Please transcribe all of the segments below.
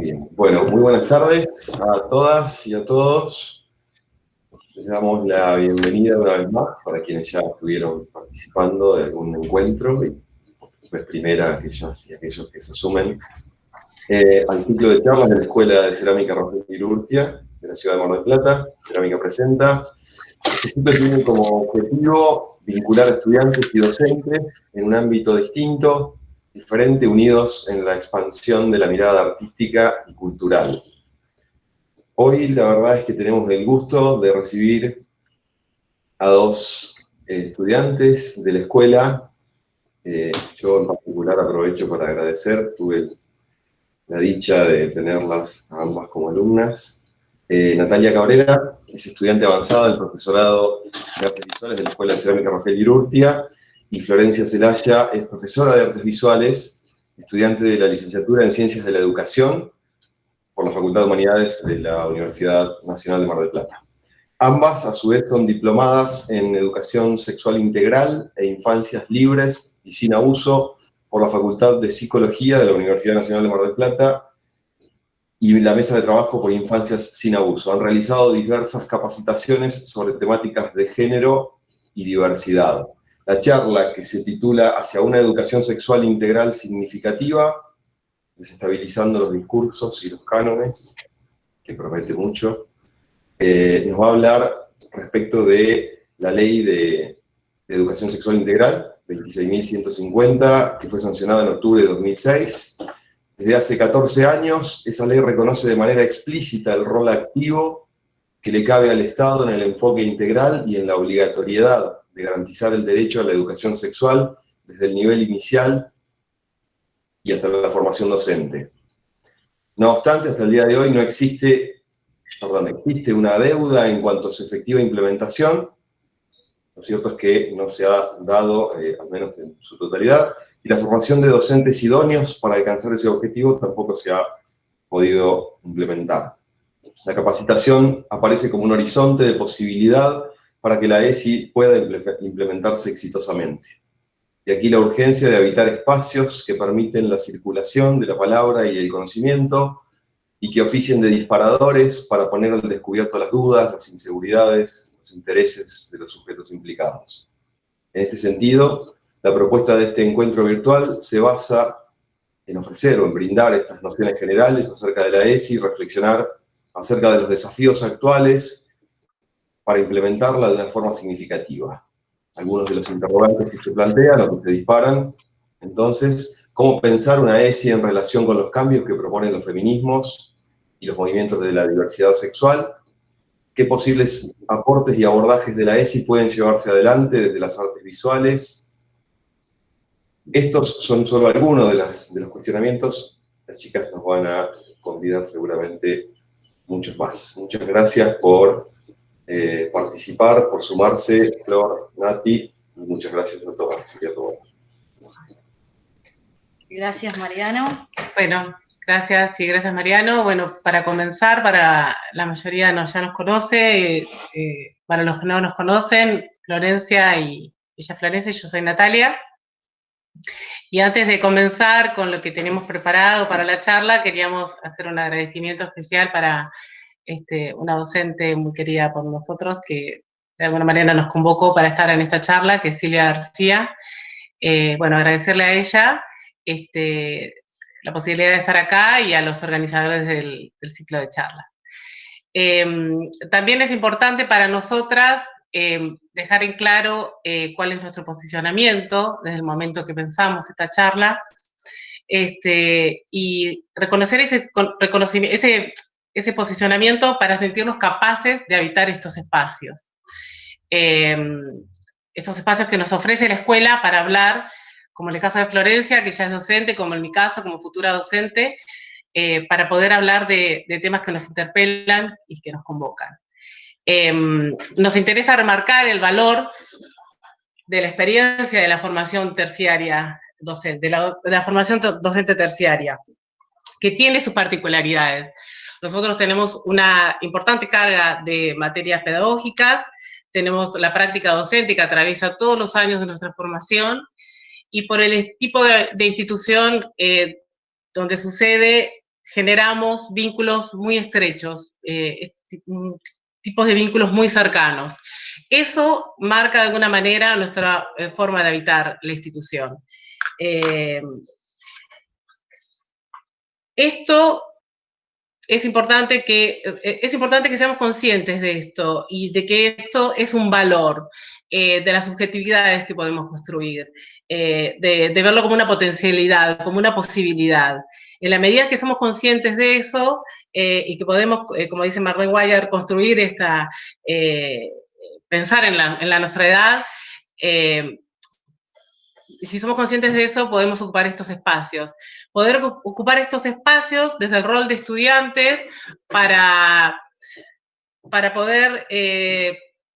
Bien, bueno, muy buenas tardes a todas y a todos. Les damos la bienvenida una vez más para quienes ya estuvieron participando de algún encuentro y por vez primera aquellas y aquellos que se sumen al ciclo de charlas de la Escuela de Cerámica Rogel Urtia de la ciudad de Mar del Plata. Cerámica presenta. Este ciclo tiene como objetivo vincular a estudiantes y docentes en un ámbito distinto, diferente, unidos en la expansión de la mirada artística y cultural. Hoy la verdad es que tenemos el gusto de recibir a dos estudiantes de la escuela. Yo en particular aprovecho para agradecer, tuve la dicha de tenerlas a ambas como alumnas. Natalia Cabrera es estudiante avanzada del profesorado de Artes Visuales de la Escuela de Cerámica Rogel Urtia, y Florencia Celaya es profesora de Artes Visuales, estudiante de la licenciatura en Ciencias de la Educación por la Facultad de Humanidades de la Universidad Nacional de Mar del Plata. Ambas, a su vez, son diplomadas en Educación Sexual Integral e Infancias Libres y Sin Abuso por la Facultad de Psicología de la Universidad Nacional de Mar del Plata y la Mesa de Trabajo por Infancias Sin Abuso. Han realizado diversas capacitaciones sobre temáticas de género y diversidad. La charla, que se titula Hacia una educación sexual integral significativa, desestabilizando los discursos y los cánones, que promete mucho, nos va a hablar respecto de la Ley de Educación Sexual Integral, 26.150, que fue sancionada en octubre de 2006. Desde hace 14 años, esa ley reconoce de manera explícita el rol activo que le cabe al Estado en el enfoque integral y en la obligatoriedad de garantizar el derecho a la educación sexual desde el nivel inicial y hasta la formación docente. No obstante, hasta el día de hoy no existe una deuda en cuanto a su efectiva implementación. Lo cierto es que no se ha dado, al menos en su totalidad, y la formación de docentes idóneos para alcanzar ese objetivo tampoco se ha podido implementar. La capacitación aparece como un horizonte de posibilidad para que la ESI pueda implementarse exitosamente. Y aquí la urgencia de habitar espacios que permiten la circulación de la palabra y el conocimiento, y que oficien de disparadores para poner al descubierto las dudas, las inseguridades, los intereses de los sujetos implicados. En este sentido, la propuesta de este encuentro virtual se basa en ofrecer o en brindar estas nociones generales acerca de la ESI y reflexionar acerca de los desafíos actuales para implementarla de una forma significativa. Algunos de los interrogantes que se plantean o que se disparan, entonces, ¿cómo pensar una ESI en relación con los cambios que proponen los feminismos y los movimientos de la diversidad sexual? ¿Qué posibles aportes y abordajes de la ESI pueden llevarse adelante desde las artes visuales? Estos son solo algunos de los cuestionamientos. Las chicas nos van a convidar seguramente muchos más. Muchas gracias por participar, por sumarse, Flor, Nati, y muchas gracias a todas y a todos. Gracias, Mariano. Bueno, gracias y gracias, Mariano. Bueno, para comenzar, para la mayoría ya nos conoce, para los que no nos conocen, Florencia y ella Florencia, y yo soy Natalia. Y antes de comenzar con lo que tenemos preparado para la charla, queríamos hacer un agradecimiento especial para una docente muy querida por nosotros, que de alguna manera nos convocó para estar en esta charla, que es Silvia García. Bueno, agradecerle a ella la posibilidad de estar acá y a los organizadores del ciclo de charlas. También es importante para nosotras dejar en claro cuál es nuestro posicionamiento desde el momento que pensamos esta charla, y reconocer ese posicionamiento para sentirnos capaces de habitar estos espacios. Estos espacios que nos ofrece la escuela para hablar, como en el caso de Florencia, que ya es docente, como en mi caso, como futura docente, para poder hablar de temas que nos interpelan y que nos convocan. Nos interesa remarcar el valor de la experiencia de la formación terciaria docente, de la formación docente terciaria, que tiene sus particularidades. Nosotros tenemos una importante carga de materias pedagógicas, tenemos la práctica docente que atraviesa todos los años de nuestra formación, y por el tipo de institución donde sucede, generamos vínculos muy estrechos, tipos de vínculos muy cercanos. Eso marca de alguna manera nuestra forma de habitar la institución. Esto es importante que seamos conscientes de esto y de que esto es un valor de las subjetividades que podemos construir, de verlo como una potencialidad, como una posibilidad. En la medida que somos conscientes de eso y que podemos, como dice Marlene Weyer, construir pensar en la nuestra edad, y si somos conscientes de eso, podemos ocupar estos espacios. Poder ocupar estos espacios desde el rol de estudiantes para poder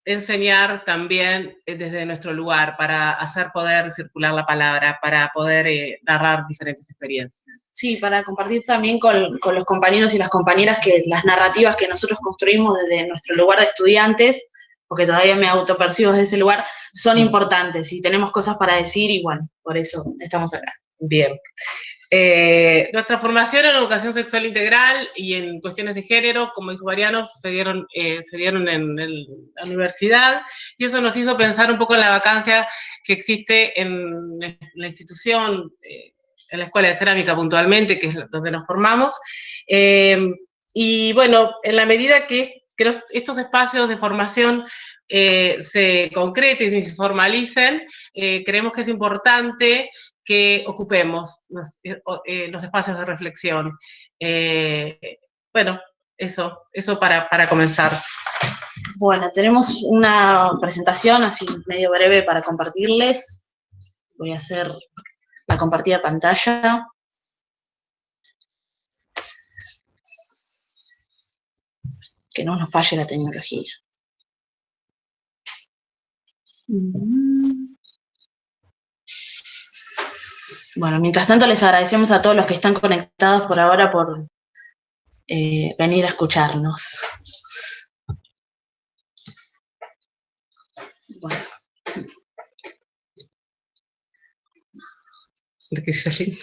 enseñar también desde nuestro lugar, para hacer poder circular la palabra, para poder narrar diferentes experiencias. Sí, para compartir también con los compañeros y las compañeras que las narrativas que nosotros construimos desde nuestro lugar de estudiantes, porque todavía me autopercibo desde ese lugar, son importantes y tenemos cosas para decir y bueno, por eso estamos acá. Bien. Nuestra formación en educación sexual integral y en cuestiones de género, como dijo Mariano, se dieron en la universidad, y eso nos hizo pensar un poco en la vacancia que existe en la institución, en la Escuela de Cerámica puntualmente, que es donde nos formamos. Y bueno, en la medida que estos espacios de formación se concreten y se formalicen, creemos que es importante que ocupemos los espacios de reflexión. Bueno, eso para comenzar. Bueno, tenemos una presentación así medio breve para compartirles. Voy a hacer la compartida de pantalla. Que no nos falle la tecnología. Bueno, mientras tanto les agradecemos a todos los que están conectados por ahora por venir a escucharnos. Bueno. ¿De qué se allí?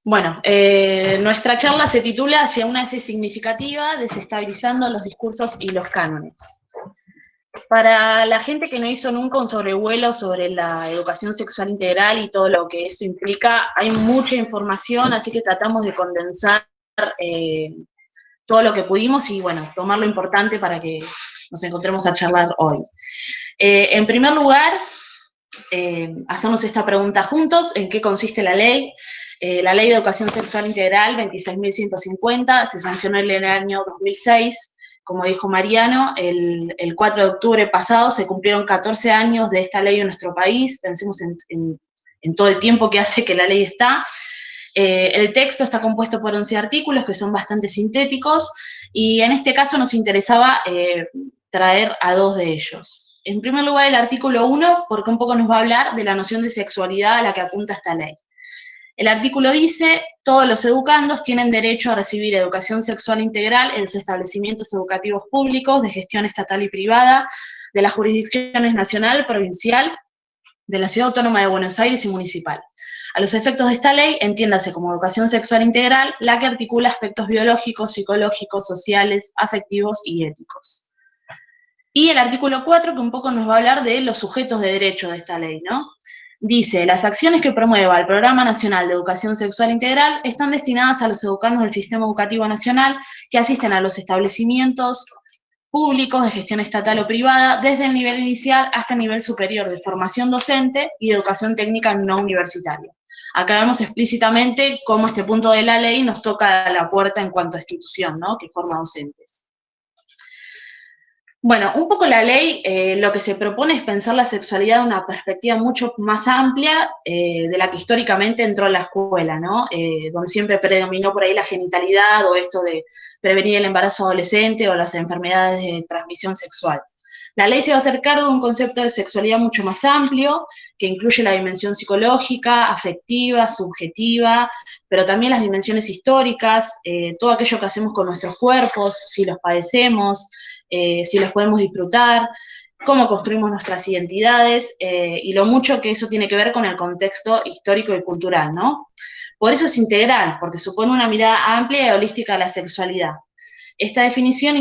Bueno, nuestra charla se titula Hacia una S significativa, desestabilizando los discursos y los cánones. Para la gente que no hizo nunca un sobrevuelo sobre la educación sexual integral y todo lo que eso implica, hay mucha información, así que tratamos de condensar todo lo que pudimos y, bueno, tomar lo importante para que nos encontremos a charlar hoy. En primer lugar, hacernos esta pregunta juntos: ¿en qué consiste la ley? La Ley de Educación Sexual Integral 26.150 se sancionó en el año 2006. Como dijo Mariano, el 4 de octubre pasado se cumplieron 14 años de esta ley en nuestro país. Pensemos en todo el tiempo que hace que la ley está. El texto está compuesto por 11 artículos que son bastante sintéticos y en este caso nos interesaba traer a dos de ellos. En primer lugar, el artículo 1, porque un poco nos va a hablar de la noción de sexualidad a la que apunta esta ley. El artículo dice: todos los educandos tienen derecho a recibir educación sexual integral en los establecimientos educativos públicos de gestión estatal y privada, de las jurisdicciones nacional, provincial, de la Ciudad Autónoma de Buenos Aires y municipal. A los efectos de esta ley, entiéndase como educación sexual integral la que articula aspectos biológicos, psicológicos, sociales, afectivos y éticos. Y el artículo 4, que un poco nos va a hablar de los sujetos de derecho de esta ley, ¿no? Dice: las acciones que promueva el Programa Nacional de Educación Sexual Integral están destinadas a los educandos del Sistema Educativo Nacional que asisten a los establecimientos públicos de gestión estatal o privada, desde el nivel inicial hasta el nivel superior de formación docente y de educación técnica no universitaria. Acá vemos explícitamente cómo este punto de la ley nos toca la puerta en cuanto a institución, ¿no?, que forma docentes. Bueno, un poco la ley lo que se propone es pensar la sexualidad de una perspectiva mucho más amplia de la que históricamente entró en la escuela, ¿no? Donde siempre predominó por ahí la genitalidad o esto de prevenir el embarazo adolescente o las enfermedades de transmisión sexual. La ley se va a hacer cargo de un concepto de sexualidad mucho más amplio, que incluye la dimensión psicológica, afectiva, subjetiva, pero también las dimensiones históricas, todo aquello que hacemos con nuestros cuerpos, si los padecemos, si los podemos disfrutar, cómo construimos nuestras identidades y lo mucho que eso tiene que ver con el contexto histórico y cultural, ¿no? Por eso es integral, porque supone una mirada amplia y holística de la sexualidad. Esta definición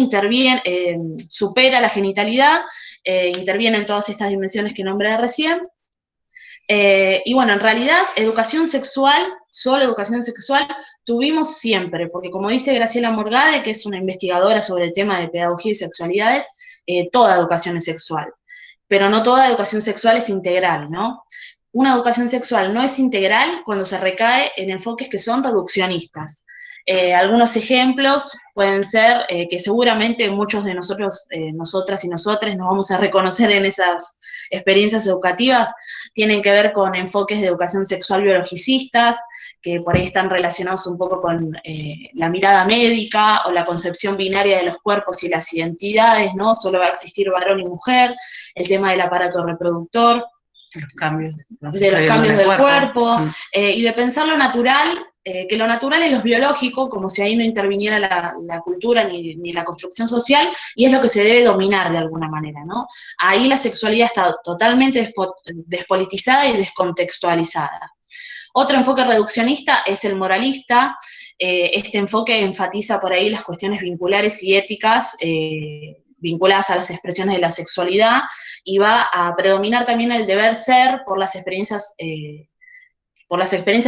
supera la genitalidad, interviene en todas estas dimensiones que nombré recién. Y bueno, en realidad, educación sexual, solo educación sexual, tuvimos siempre, porque como dice Graciela Morgade, que es una investigadora sobre el tema de pedagogía y sexualidades, toda educación es sexual, pero no toda educación sexual es integral, ¿no? Una educación sexual no es integral cuando se recae en enfoques que son reduccionistas. Algunos ejemplos pueden ser que seguramente muchos de nosotros, nosotras y nosotres nos vamos a reconocer en esas experiencias educativas, tienen que ver con enfoques de educación sexual biologicistas, que por ahí están relacionados un poco con la mirada médica o la concepción binaria de los cuerpos y las identidades, ¿no? Solo va a existir varón y mujer, el tema del aparato reproductor, los cambios, de los cambios del cuerpo y de pensar lo natural, que lo natural es lo biológico, como si ahí no interviniera la cultura ni la construcción social, y es lo que se debe dominar de alguna manera, ¿no? Ahí la sexualidad está totalmente despolitizada y descontextualizada. Otro enfoque reduccionista es el moralista. Este enfoque enfatiza por ahí las cuestiones vinculares y éticas vinculadas a las expresiones de la sexualidad, y va a predominar también el deber ser por las experiencias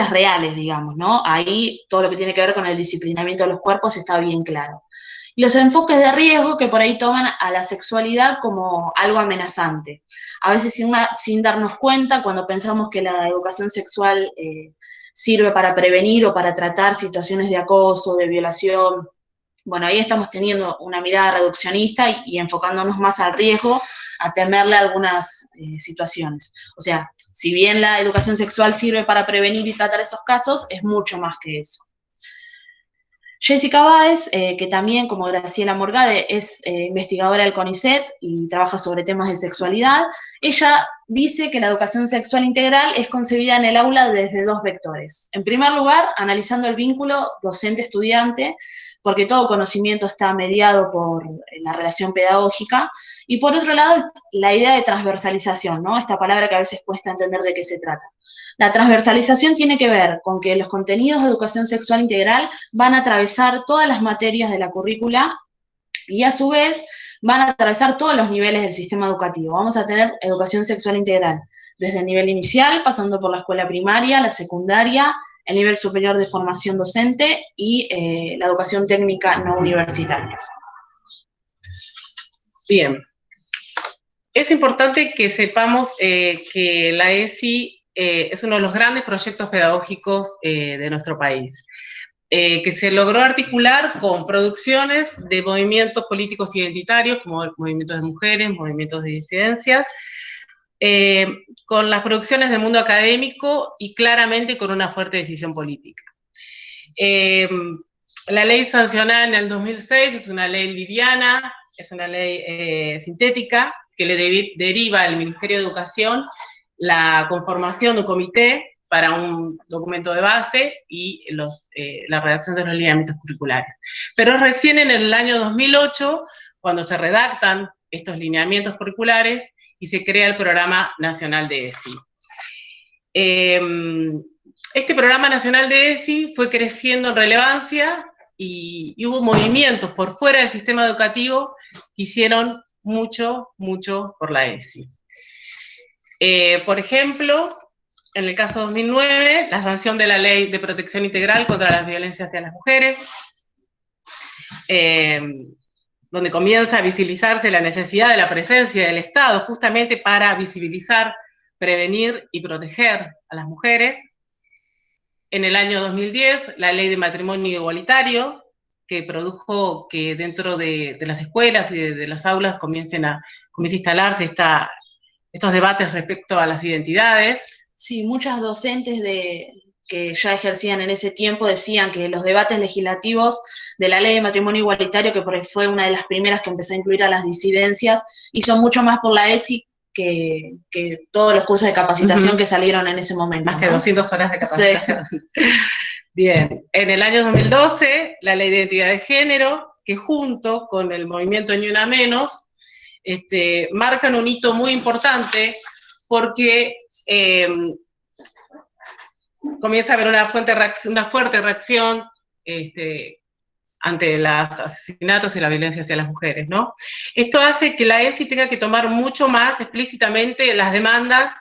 reales, digamos, ¿no? Ahí todo lo que tiene que ver con el disciplinamiento de los cuerpos está bien claro. Y los enfoques de riesgo que por ahí toman a la sexualidad como algo amenazante. A veces sin darnos cuenta, cuando pensamos que la educación sexual sirve para prevenir o para tratar situaciones de acoso, de violación, bueno, ahí estamos teniendo una mirada reduccionista y enfocándonos más al riesgo, a temerle a algunas situaciones. O sea, si bien la educación sexual sirve para prevenir y tratar esos casos, es mucho más que eso. Jessica Báez, que también, como Graciela Morgade, es investigadora del CONICET y trabaja sobre temas de sexualidad, ella dice que la educación sexual integral es concebida en el aula desde dos vectores. En primer lugar, analizando el vínculo docente-estudiante, porque todo conocimiento está mediado por la relación pedagógica, y por otro lado, la idea de transversalización, ¿no? Esta palabra que a veces cuesta entender de qué se trata. La transversalización tiene que ver con que los contenidos de educación sexual integral van a atravesar todas las materias de la currícula y a su vez van a atravesar todos los niveles del sistema educativo. Vamos a tener educación sexual integral, desde el nivel inicial, pasando por la escuela primaria, la secundaria, el nivel superior de formación docente y la educación técnica no universitaria. Bien. Es importante que sepamos que la ESI es uno de los grandes proyectos pedagógicos de nuestro país, que se logró articular con producciones de movimientos políticos identitarios, como movimientos de mujeres, movimientos de disidencias, con las producciones del mundo académico y claramente con una fuerte decisión política. La ley sancionada en el 2006 es una ley liviana, es una ley sintética, que le deriva al Ministerio de Educación la conformación de un comité para un documento de base y la redacción de los lineamientos curriculares. Pero es recién en el año 2008 cuando se redactan estos lineamientos curriculares y se crea el Programa Nacional de ESI. Este Programa Nacional de ESI fue creciendo en relevancia y hubo movimientos por fuera del sistema educativo que hicieron mucho por la ESI. Por ejemplo, en el caso 2009, la sanción de la Ley de Protección Integral contra las Violencias hacia las Mujeres, donde comienza a visibilizarse la necesidad de la presencia del Estado justamente para visibilizar, prevenir y proteger a las mujeres. En el año 2010, la Ley de Matrimonio Igualitario, que produjo que dentro de las escuelas y de las aulas comience a instalarse estos debates respecto a las identidades. Sí, muchas docentes que ya ejercían en ese tiempo decían que los debates legislativos de la Ley de Matrimonio Igualitario, que por ahí fue una de las primeras que empezó a incluir a las disidencias, hizo mucho más por la ESI que todos los cursos de capacitación que salieron en ese momento. Más que 200 horas de capacitación. Sí. Bien, en el año 2012, la Ley de Identidad de Género, que junto con el movimiento Ni Una Menos, marcan un hito muy importante porque comienza a haber una fuerte reacción ante los asesinatos y la violencia hacia las mujeres, ¿no? Esto hace que la ESI tenga que tomar mucho más explícitamente las demandas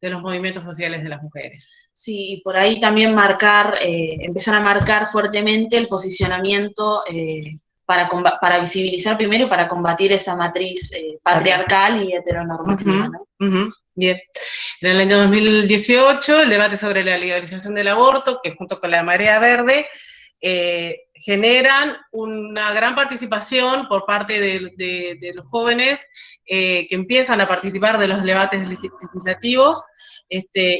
de los movimientos sociales de las mujeres. Sí, y por ahí también empezar a marcar fuertemente el posicionamiento para visibilizar primero y para combatir esa matriz patriarcal y heteronormativa, ¿no? Bien. En el año 2018, el debate sobre la legalización del aborto, que junto con la Marea Verde, generan una gran participación por parte de los jóvenes que empiezan a participar de los debates legislativos,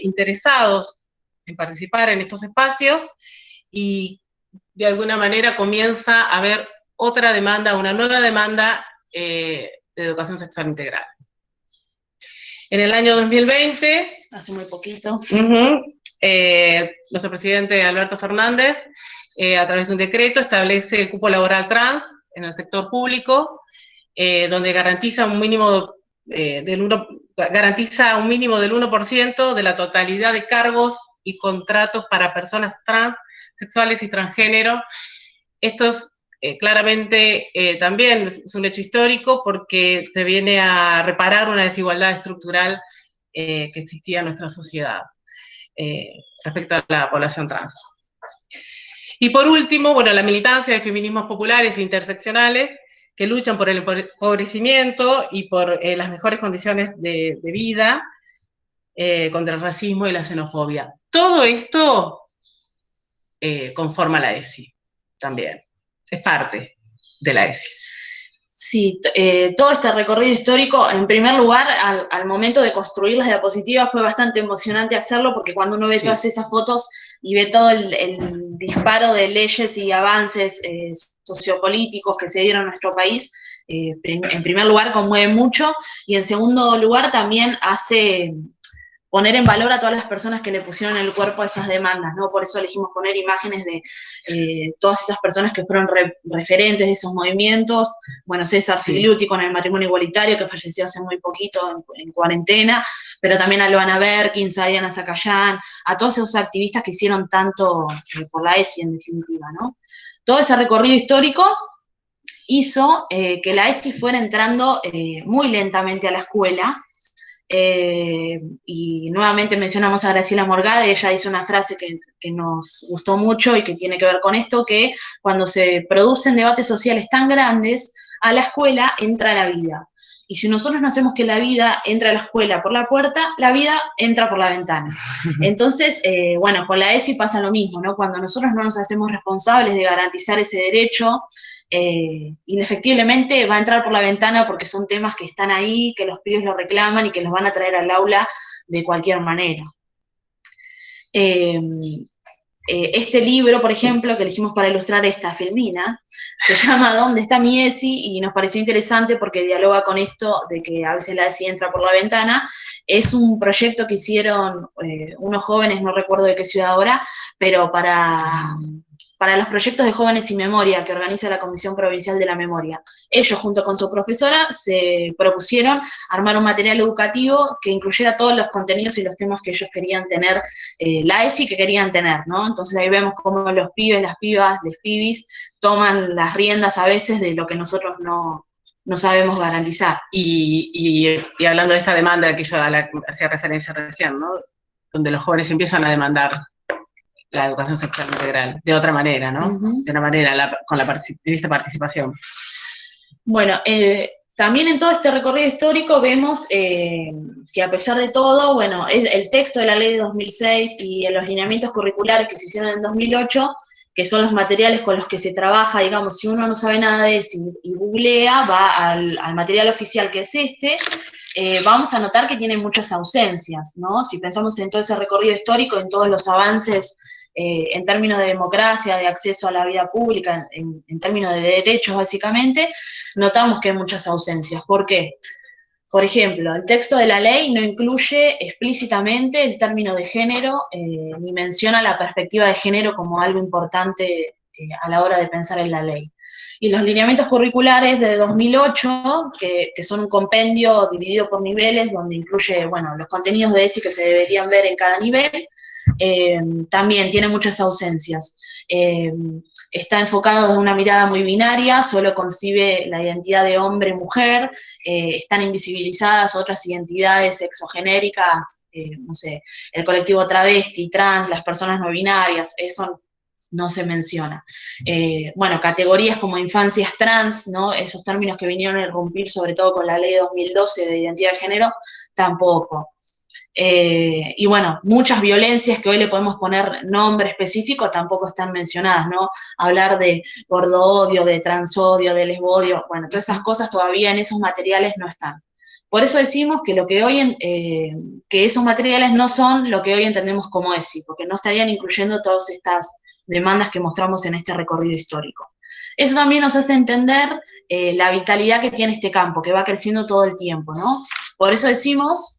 interesados en participar en estos espacios, y de alguna manera comienza a haber otra demanda, una nueva demanda de educación sexual integral. En el año 2020, hace muy poquito, nuestro presidente Alberto Fernández, a través de un decreto, establece el cupo laboral trans en el sector público, donde garantiza un mínimo del 1% de la totalidad de cargos y contratos para personas trans, sexuales y transgénero. Esto es claramente también es un hecho histórico porque se viene a reparar una desigualdad estructural que existía en nuestra sociedad respecto a la población trans. Y por último, bueno, la militancia de feminismos populares e interseccionales que luchan por el empobrecimiento y por las mejores condiciones de vida, contra el racismo y la xenofobia. Todo esto conforma la ESI también. Es parte de la ESI. Sí, todo este recorrido histórico, en primer lugar, al momento de construir las diapositivas fue bastante emocionante hacerlo, porque cuando uno ve todas esas fotos y ve todo el disparo de leyes y avances sociopolíticos que se dieron en nuestro país, en primer lugar conmueve mucho, y en segundo lugar también hace poner en valor a todas las personas que le pusieron el cuerpo a esas demandas, ¿no? Por eso elegimos poner imágenes de todas esas personas que fueron referentes de esos movimientos. Bueno, César Sigliuti con el matrimonio igualitario, que falleció hace muy poquito en cuarentena, pero también a Loana Berkins, a Diana Zacayán, a todos esos activistas que hicieron tanto por la ESI en definitiva, ¿no? Todo ese recorrido histórico hizo que la ESI fuera entrando muy lentamente a la escuela. Y nuevamente mencionamos a Graciela Morgade. Ella hizo una frase que nos gustó mucho y que tiene que ver con esto, que cuando se producen debates sociales tan grandes, a la escuela entra la vida. Y si nosotros no hacemos que la vida entre a la escuela por la puerta, la vida entra por la ventana. Entonces, bueno, con la ESI pasa lo mismo, ¿no? Cuando nosotros no nos hacemos responsables de garantizar ese derecho, indefectiblemente va a entrar por la ventana, porque son temas que están ahí, que los pibes lo reclaman y que los van a traer al aula de cualquier manera. Este libro, por ejemplo, que elegimos para ilustrar esta filmina, se llama ¿Dónde está mi ESI? Y nos pareció interesante porque dialoga con esto de que a veces la ESI entra por la ventana. Es un proyecto que hicieron unos jóvenes, no recuerdo de qué ciudad ahora, pero para los proyectos de Jóvenes y Memoria que organiza la Comisión Provincial de la Memoria. Ellos, junto con su profesora, se propusieron armar un material educativo que incluyera todos los contenidos y los temas que ellos querían tener, la ESI que querían tener, ¿no? Entonces ahí vemos cómo los pibes, las pibas, les pibis, toman las riendas a veces de lo que nosotros no sabemos garantizar. Y hablando de esta demanda que yo hacía referencia recién, ¿no? Donde los jóvenes empiezan a demandar la educación sexual integral, de otra manera, ¿no? De una manera, con esta participación. Bueno, también en todo este recorrido histórico vemos que a pesar de todo, bueno, el texto de la ley de 2006 y los lineamientos curriculares que se hicieron en 2008, que son los materiales con los que se trabaja, digamos, si uno no sabe nada de eso y googlea, va al material oficial que es vamos a notar que tiene muchas ausencias, ¿no? Si pensamos en todo ese recorrido histórico, en todos los avances en términos de democracia, de acceso a la vida pública, en términos de derechos básicamente, notamos que hay muchas ausencias. ¿Por qué? Por ejemplo, el texto de la ley no incluye explícitamente el término de género, ni menciona la perspectiva de género como algo importante a la hora de pensar en la ley. Y los lineamientos curriculares de 2008, que son un compendio dividido por niveles, donde incluye, bueno, los contenidos de ESI que se deberían ver en cada nivel, también tiene muchas ausencias. Está enfocado desde una mirada muy binaria, solo concibe la identidad de hombre-mujer, están invisibilizadas otras identidades exogenéricas, no sé, el colectivo travesti, trans, las personas no binarias, eso no se menciona. Bueno, categorías como infancias trans, ¿no? Esos términos que vinieron a irrumpir sobre todo con la ley de 2012 de identidad de género, tampoco. Y bueno, muchas violencias que hoy le podemos poner nombre específico tampoco están mencionadas, ¿no? Hablar de gordodio, de transodio, de lesbodio, bueno, todas esas cosas todavía en esos materiales no están. Por eso decimos que, que esos materiales no son lo que hoy entendemos como ESI, porque no estarían incluyendo todas estas demandas que mostramos en este recorrido histórico. Eso también nos hace entender la vitalidad que tiene este campo, que va creciendo todo el tiempo, ¿no? Por eso decimos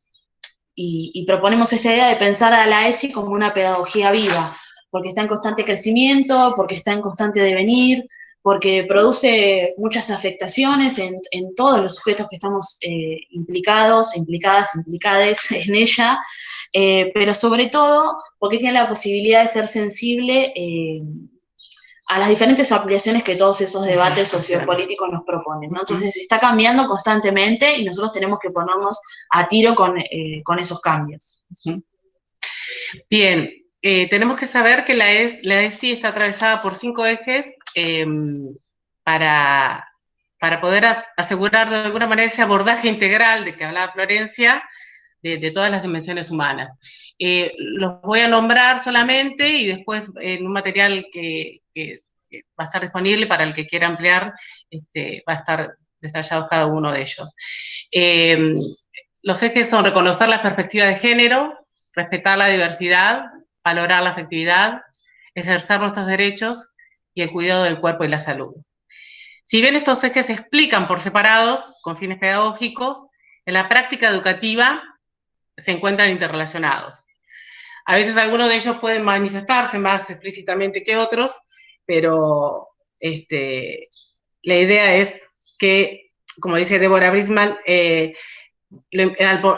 y proponemos esta idea de pensar a la ESI como una pedagogía viva, porque está en constante crecimiento, porque está en constante devenir, porque produce muchas afectaciones en todos los sujetos que estamos implicados, implicadas, implicades en ella, pero sobre todo porque tiene la posibilidad de ser sensible a las diferentes ampliaciones que todos esos debates sociopolíticos nos proponen, ¿no? Entonces está cambiando constantemente y nosotros tenemos que ponernos a tiro con esos cambios. Bien, tenemos que saber que la ESI está atravesada por 5 ejes para poder asegurar de alguna manera ese abordaje integral de que hablaba Florencia, de todas las dimensiones humanas. Los voy a nombrar solamente y después en un material que va a estar disponible para el que quiera ampliar, va a estar detallados cada uno de ellos. Los ejes son reconocer la perspectiva de género, respetar la diversidad, valorar la afectividad, ejercer nuestros derechos y el cuidado del cuerpo y la salud. Si bien estos ejes se explican por separados, con fines pedagógicos, en la práctica educativa se encuentran interrelacionados. A veces algunos de ellos pueden manifestarse más explícitamente que otros, pero la idea es que, como dice Deborah Bridgman,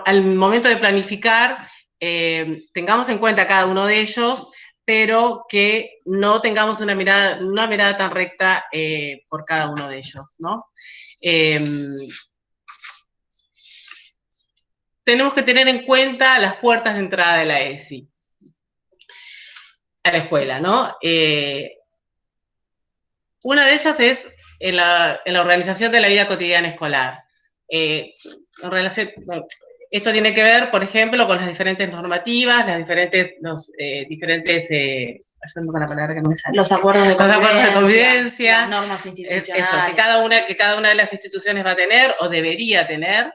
al momento de planificar, tengamos en cuenta cada uno de ellos, pero que no tengamos una mirada tan recta por cada uno de ellos, ¿no? Tenemos que tener en cuenta las puertas de entrada de la ESI a la escuela, ¿no? Una de ellas es en la organización de la vida cotidiana escolar. Esto tiene que ver, por ejemplo, con las diferentes normativas, los acuerdos de convivencia, las normas institucionales. Eso, que cada una de las instituciones va a tener o debería tener,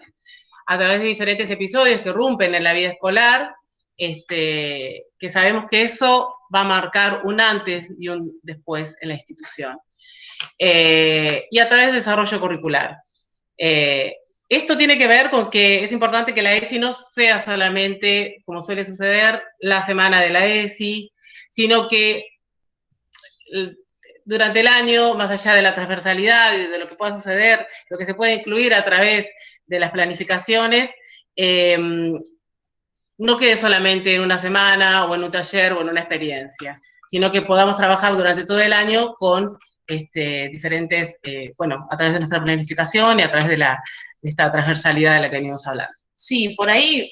a través de diferentes episodios que rompen en la vida escolar, que sabemos que eso va a marcar un antes y un después en la institución. Y a través del desarrollo curricular. Esto tiene que ver con que es importante que la ESI no sea solamente, como suele suceder, la semana de la ESI, sino que durante el año, más allá de la transversalidad y de lo que pueda suceder, lo que se puede incluir a través de las planificaciones, no quede solamente en una semana o en un taller o en una experiencia, sino que podamos trabajar durante todo el año con diferentes, a través de nuestra planificación y a través de esta transversalidad de la que venimos hablando. Sí, por ahí,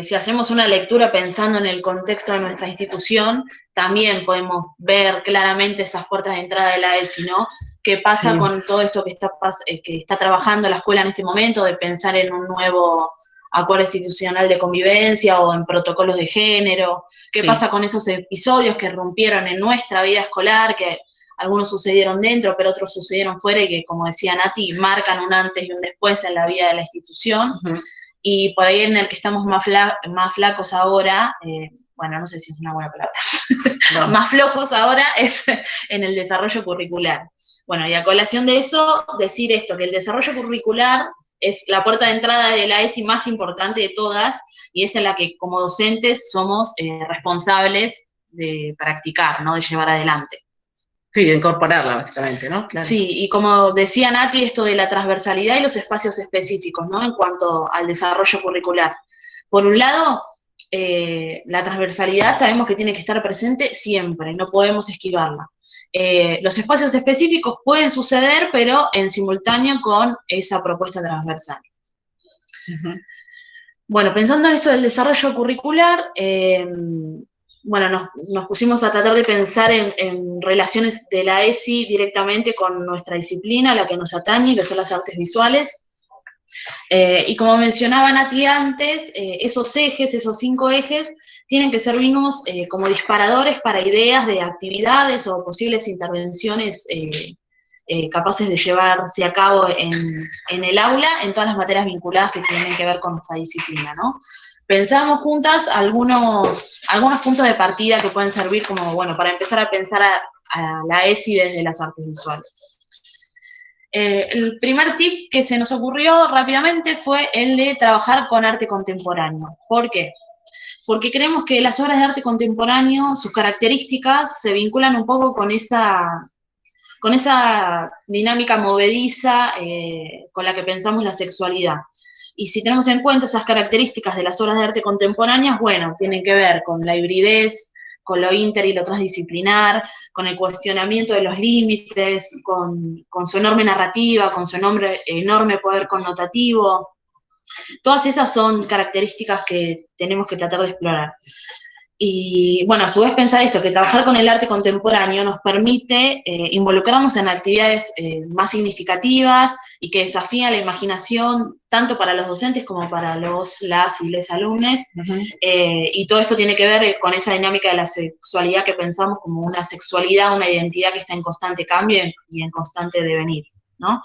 si hacemos una lectura pensando en el contexto de nuestra institución, también podemos ver claramente esas puertas de entrada de la ESI, ¿no? ¿Qué pasa con todo esto que está trabajando la escuela en este momento, de pensar en un nuevo acuerdo institucional de convivencia o en protocolos de género? ¿Qué pasa con esos episodios que rompieron en nuestra vida escolar, que algunos sucedieron dentro, pero otros sucedieron fuera y que, como decía Nati, marcan un antes y un después en la vida de la institución? Y por ahí en el que estamos más flacos ahora, no sé si es una buena palabra, más flojos ahora es en el desarrollo curricular. Bueno, y a colación de eso, decir esto, que el desarrollo curricular es la puerta de entrada de la ESI más importante de todas, y es en la que como docentes somos responsables de practicar, ¿no? De llevar adelante. Sí, incorporarla básicamente, ¿no? Claro. Sí, y como decía Nati, esto de la transversalidad y los espacios específicos, ¿no? En cuanto al desarrollo curricular. Por un lado, la transversalidad sabemos que tiene que estar presente siempre, no podemos esquivarla. Los espacios específicos pueden suceder, pero en simultáneo con esa propuesta transversal. Bueno, pensando en esto del desarrollo curricular, bueno, nos pusimos a tratar de pensar en relaciones de la ESI directamente con nuestra disciplina, la que nos atañe, que son las artes visuales. Y como mencionaba Nati antes, esos 5 ejes, tienen que servirnos como disparadores para ideas de actividades o posibles intervenciones capaces de llevarse a cabo en el aula, en todas las materias vinculadas que tienen que ver con nuestra disciplina, ¿no? Pensamos juntas algunos puntos de partida que pueden servir como, bueno, para empezar a pensar a la ESI desde las artes visuales. El primer tip que se nos ocurrió rápidamente fue el de trabajar con arte contemporáneo. ¿Por qué? Porque creemos que las obras de arte contemporáneo, sus características se vinculan un poco con esa dinámica movediza con la que pensamos la sexualidad. Y si tenemos en cuenta esas características de las obras de arte contemporáneas, bueno, tienen que ver con la hibridez, con lo inter y lo transdisciplinar, con el cuestionamiento de los límites, con su enorme narrativa, con su enorme poder connotativo. Todas esas son características que tenemos que tratar de explorar. Y bueno, a su vez pensar esto, que trabajar con el arte contemporáneo nos permite involucrarnos en actividades más significativas y que desafían la imaginación tanto para los docentes como para las y les alumnes. Y todo esto tiene que ver con esa dinámica de la sexualidad que pensamos como una sexualidad, una identidad que está en constante cambio y en constante devenir, ¿no?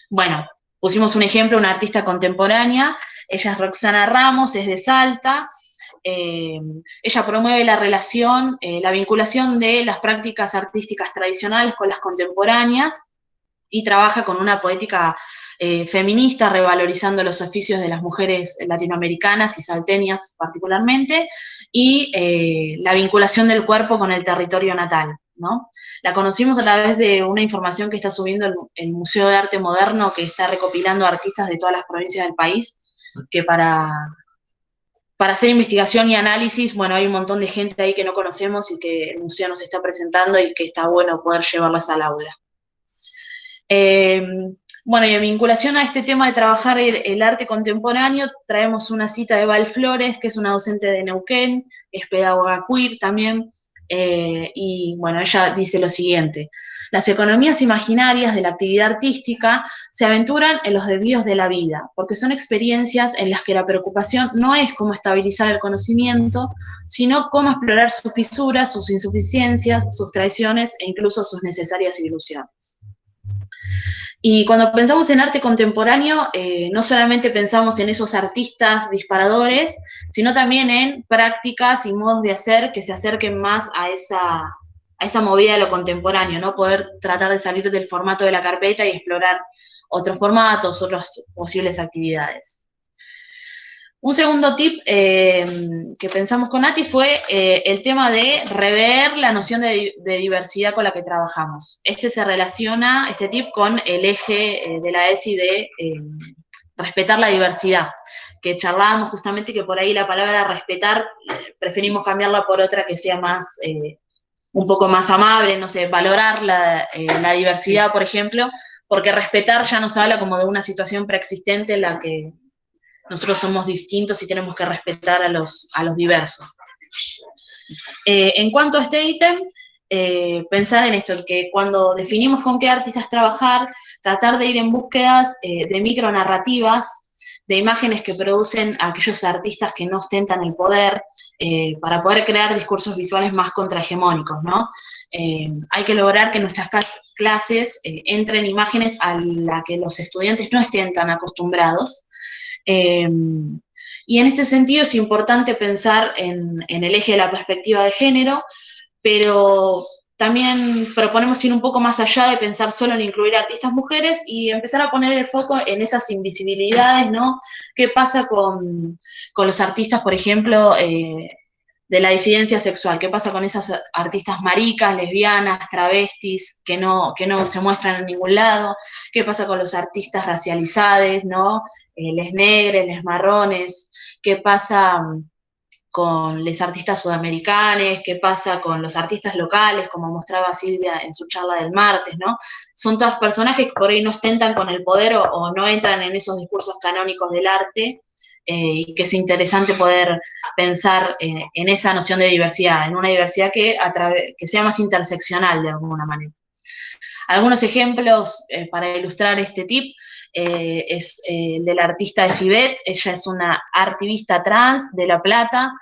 Bueno, pusimos un ejemplo, una artista contemporánea, ella es Roxana Ramos, es de Salta. Ella promueve la relación, la vinculación de las prácticas artísticas tradicionales con las contemporáneas y trabaja con una poética feminista, revalorizando los oficios de las mujeres latinoamericanas y salteñas particularmente, y la vinculación del cuerpo con el territorio natal, ¿no? La conocimos a través de una información que está subiendo el Museo de Arte Moderno, que está recopilando artistas de todas las provincias del país, que para hacer investigación y análisis, bueno, hay un montón de gente ahí que no conocemos y que el museo nos está presentando y que está bueno poder llevarlas al aula. Bueno, y en vinculación a este tema de trabajar el arte contemporáneo, traemos una cita de Val Flores, que es una docente de Neuquén, es pedagoga queer también, y bueno, ella dice lo siguiente: las economías imaginarias de la actividad artística se aventuran en los desvíos de la vida, porque son experiencias en las que la preocupación no es cómo estabilizar el conocimiento, sino cómo explorar sus fisuras, sus insuficiencias, sus traiciones e incluso sus necesarias ilusiones. Y cuando pensamos en arte contemporáneo, no solamente pensamos en esos artistas disparadores, sino también en prácticas y modos de hacer que se acerquen más a esa movida de lo contemporáneo, ¿no? Poder tratar de salir del formato de la carpeta y explorar otros formatos, otras posibles actividades. Un segundo tip que pensamos con Nati fue el tema de rever la noción de diversidad con la que trabajamos. Este tip con el eje de la ESI de respetar la diversidad, que charlábamos justamente que por ahí la palabra respetar preferimos cambiarla por otra que sea más, un poco más amable, no sé, valorar la diversidad, por ejemplo, porque respetar ya nos habla como de una situación preexistente en la que nosotros somos distintos y tenemos que respetar a los diversos. En cuanto a este ítem, pensar en esto, que cuando definimos con qué artistas trabajar, tratar de ir en búsquedas de micronarrativas, de imágenes que producen a aquellos artistas que no ostentan el poder, para poder crear discursos visuales más contrahegemónicos, ¿no? Hay que lograr que en nuestras clases entren imágenes a las que los estudiantes no estén tan acostumbrados. Y en este sentido es importante pensar en el eje de la perspectiva de género, pero también proponemos ir un poco más allá de pensar solo en incluir artistas mujeres y empezar a poner el foco en esas invisibilidades, ¿no? ¿Qué pasa con los artistas, por ejemplo, la disidencia sexual. ¿Qué pasa con esas artistas maricas, lesbianas, travestis, que no se muestran en ningún lado? ¿Qué pasa con los artistas racializados, ¿no? Les negres, les marrones. ¿Qué pasa con los artistas sudamericanos? ¿Qué pasa con los artistas locales, como mostraba Silvia en su charla del martes, ¿no? Son todos personajes que por ahí no ostentan con el poder o no entran en esos discursos canónicos del arte, y que es interesante poder pensar en esa noción de diversidad, en una diversidad que sea más interseccional de alguna manera. Algunos ejemplos para ilustrar este tip es de la artista Efibet. Ella es una activista trans de La Plata,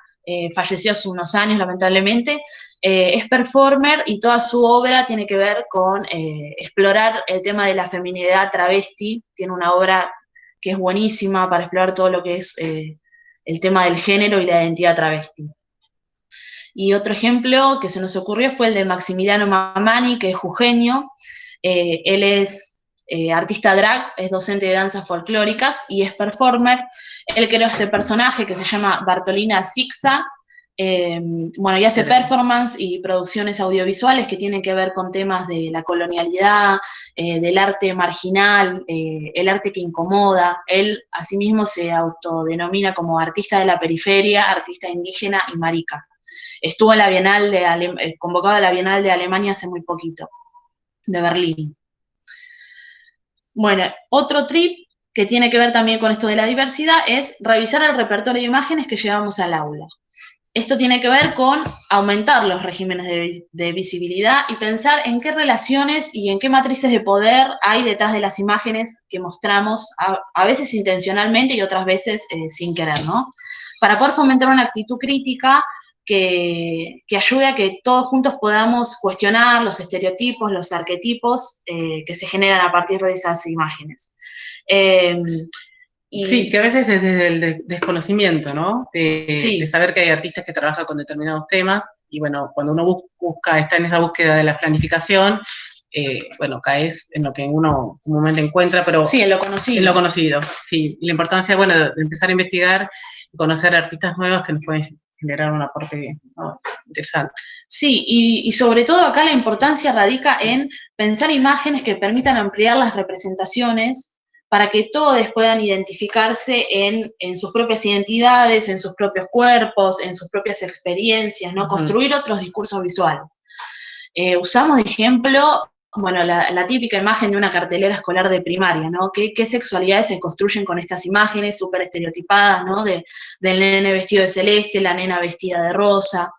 falleció hace unos años lamentablemente. Es performer y toda su obra tiene que ver con explorar el tema de la feminidad travesti. Tiene una obra que es buenísima para explorar todo lo que es el tema del género y la identidad travesti. Y otro ejemplo que se nos ocurrió fue el de Maximiliano Mamani, que es jujeño. Él es artista drag, es docente de danzas folclóricas y es performer. Él creó este personaje que se llama Bartolina Sixa. Bueno, y hace performance y producciones audiovisuales que tienen que ver con temas de la colonialidad, del arte marginal, el arte que incomoda. Él asimismo se autodenomina como artista de la periferia, artista indígena y marica. Estuvo en la Bienal convocado a la Bienal de Alemania hace muy poquito, de Berlín. Bueno, otro trip que tiene que ver también con esto de la diversidad es revisar el repertorio de imágenes que llevamos al aula. Esto tiene que ver con aumentar los regímenes de visibilidad y pensar en qué relaciones y en qué matrices de poder hay detrás de las imágenes que mostramos, a veces intencionalmente y otras veces sin querer, ¿no? Para poder fomentar una actitud crítica que ayude a que todos juntos podamos cuestionar los estereotipos, los arquetipos que se generan a partir de esas imágenes. Sí, que a veces desde el desconocimiento, ¿no? Sí. De saber que hay artistas que trabajan con determinados temas, y bueno, cuando uno está en esa búsqueda de la planificación, bueno, caes en lo que uno comúnmente encuentra, pero... Sí, en lo conocido. En lo conocido, sí. Y la importancia, bueno, de empezar a investigar y conocer artistas nuevos que nos pueden generar un aporte, ¿no?, interesante. Sí, y sobre todo acá la importancia radica en pensar imágenes que permitan ampliar las representaciones para que todos puedan identificarse en sus propias identidades, en sus propios cuerpos, en sus propias experiencias, ¿no? Construir otros discursos visuales. Usamos de ejemplo, bueno, la típica imagen de una cartelera escolar de primaria, ¿no? ¿Qué sexualidades se construyen con estas imágenes súper estereotipadas, ¿no? Del nene vestido de celeste, la nena vestida de rosa.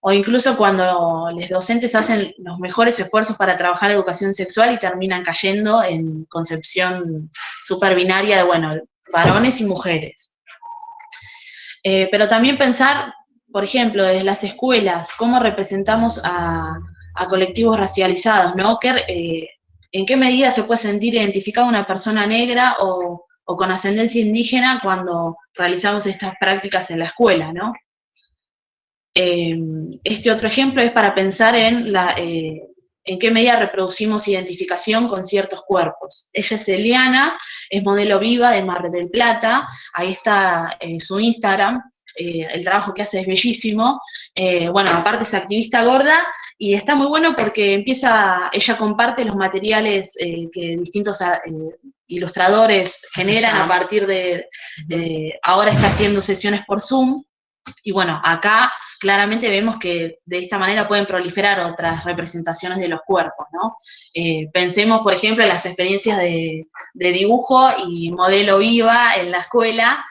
O incluso cuando los docentes hacen los mejores esfuerzos para trabajar educación sexual y terminan cayendo en concepción súper binaria de, bueno, varones y mujeres. Pero también pensar, por ejemplo, desde las escuelas, cómo representamos a colectivos racializados, ¿no? ¿En qué medida se puede sentir identificada una persona negra o con ascendencia indígena cuando realizamos estas prácticas en la escuela, ¿no? Este otro ejemplo es para pensar en qué medida reproducimos identificación con ciertos cuerpos. Ella es Eliana, es modelo viva de Mar del Plata, ahí está su Instagram, el trabajo que hace es bellísimo. Bueno, aparte es activista gorda y está muy bueno porque ella comparte los materiales que distintos ilustradores generan a partir de, ahora está haciendo sesiones por Zoom. Y bueno, acá claramente vemos que de esta manera pueden proliferar otras representaciones de los cuerpos, ¿no? Pensemos, por ejemplo, en las experiencias de dibujo y modelo viva en la escuela,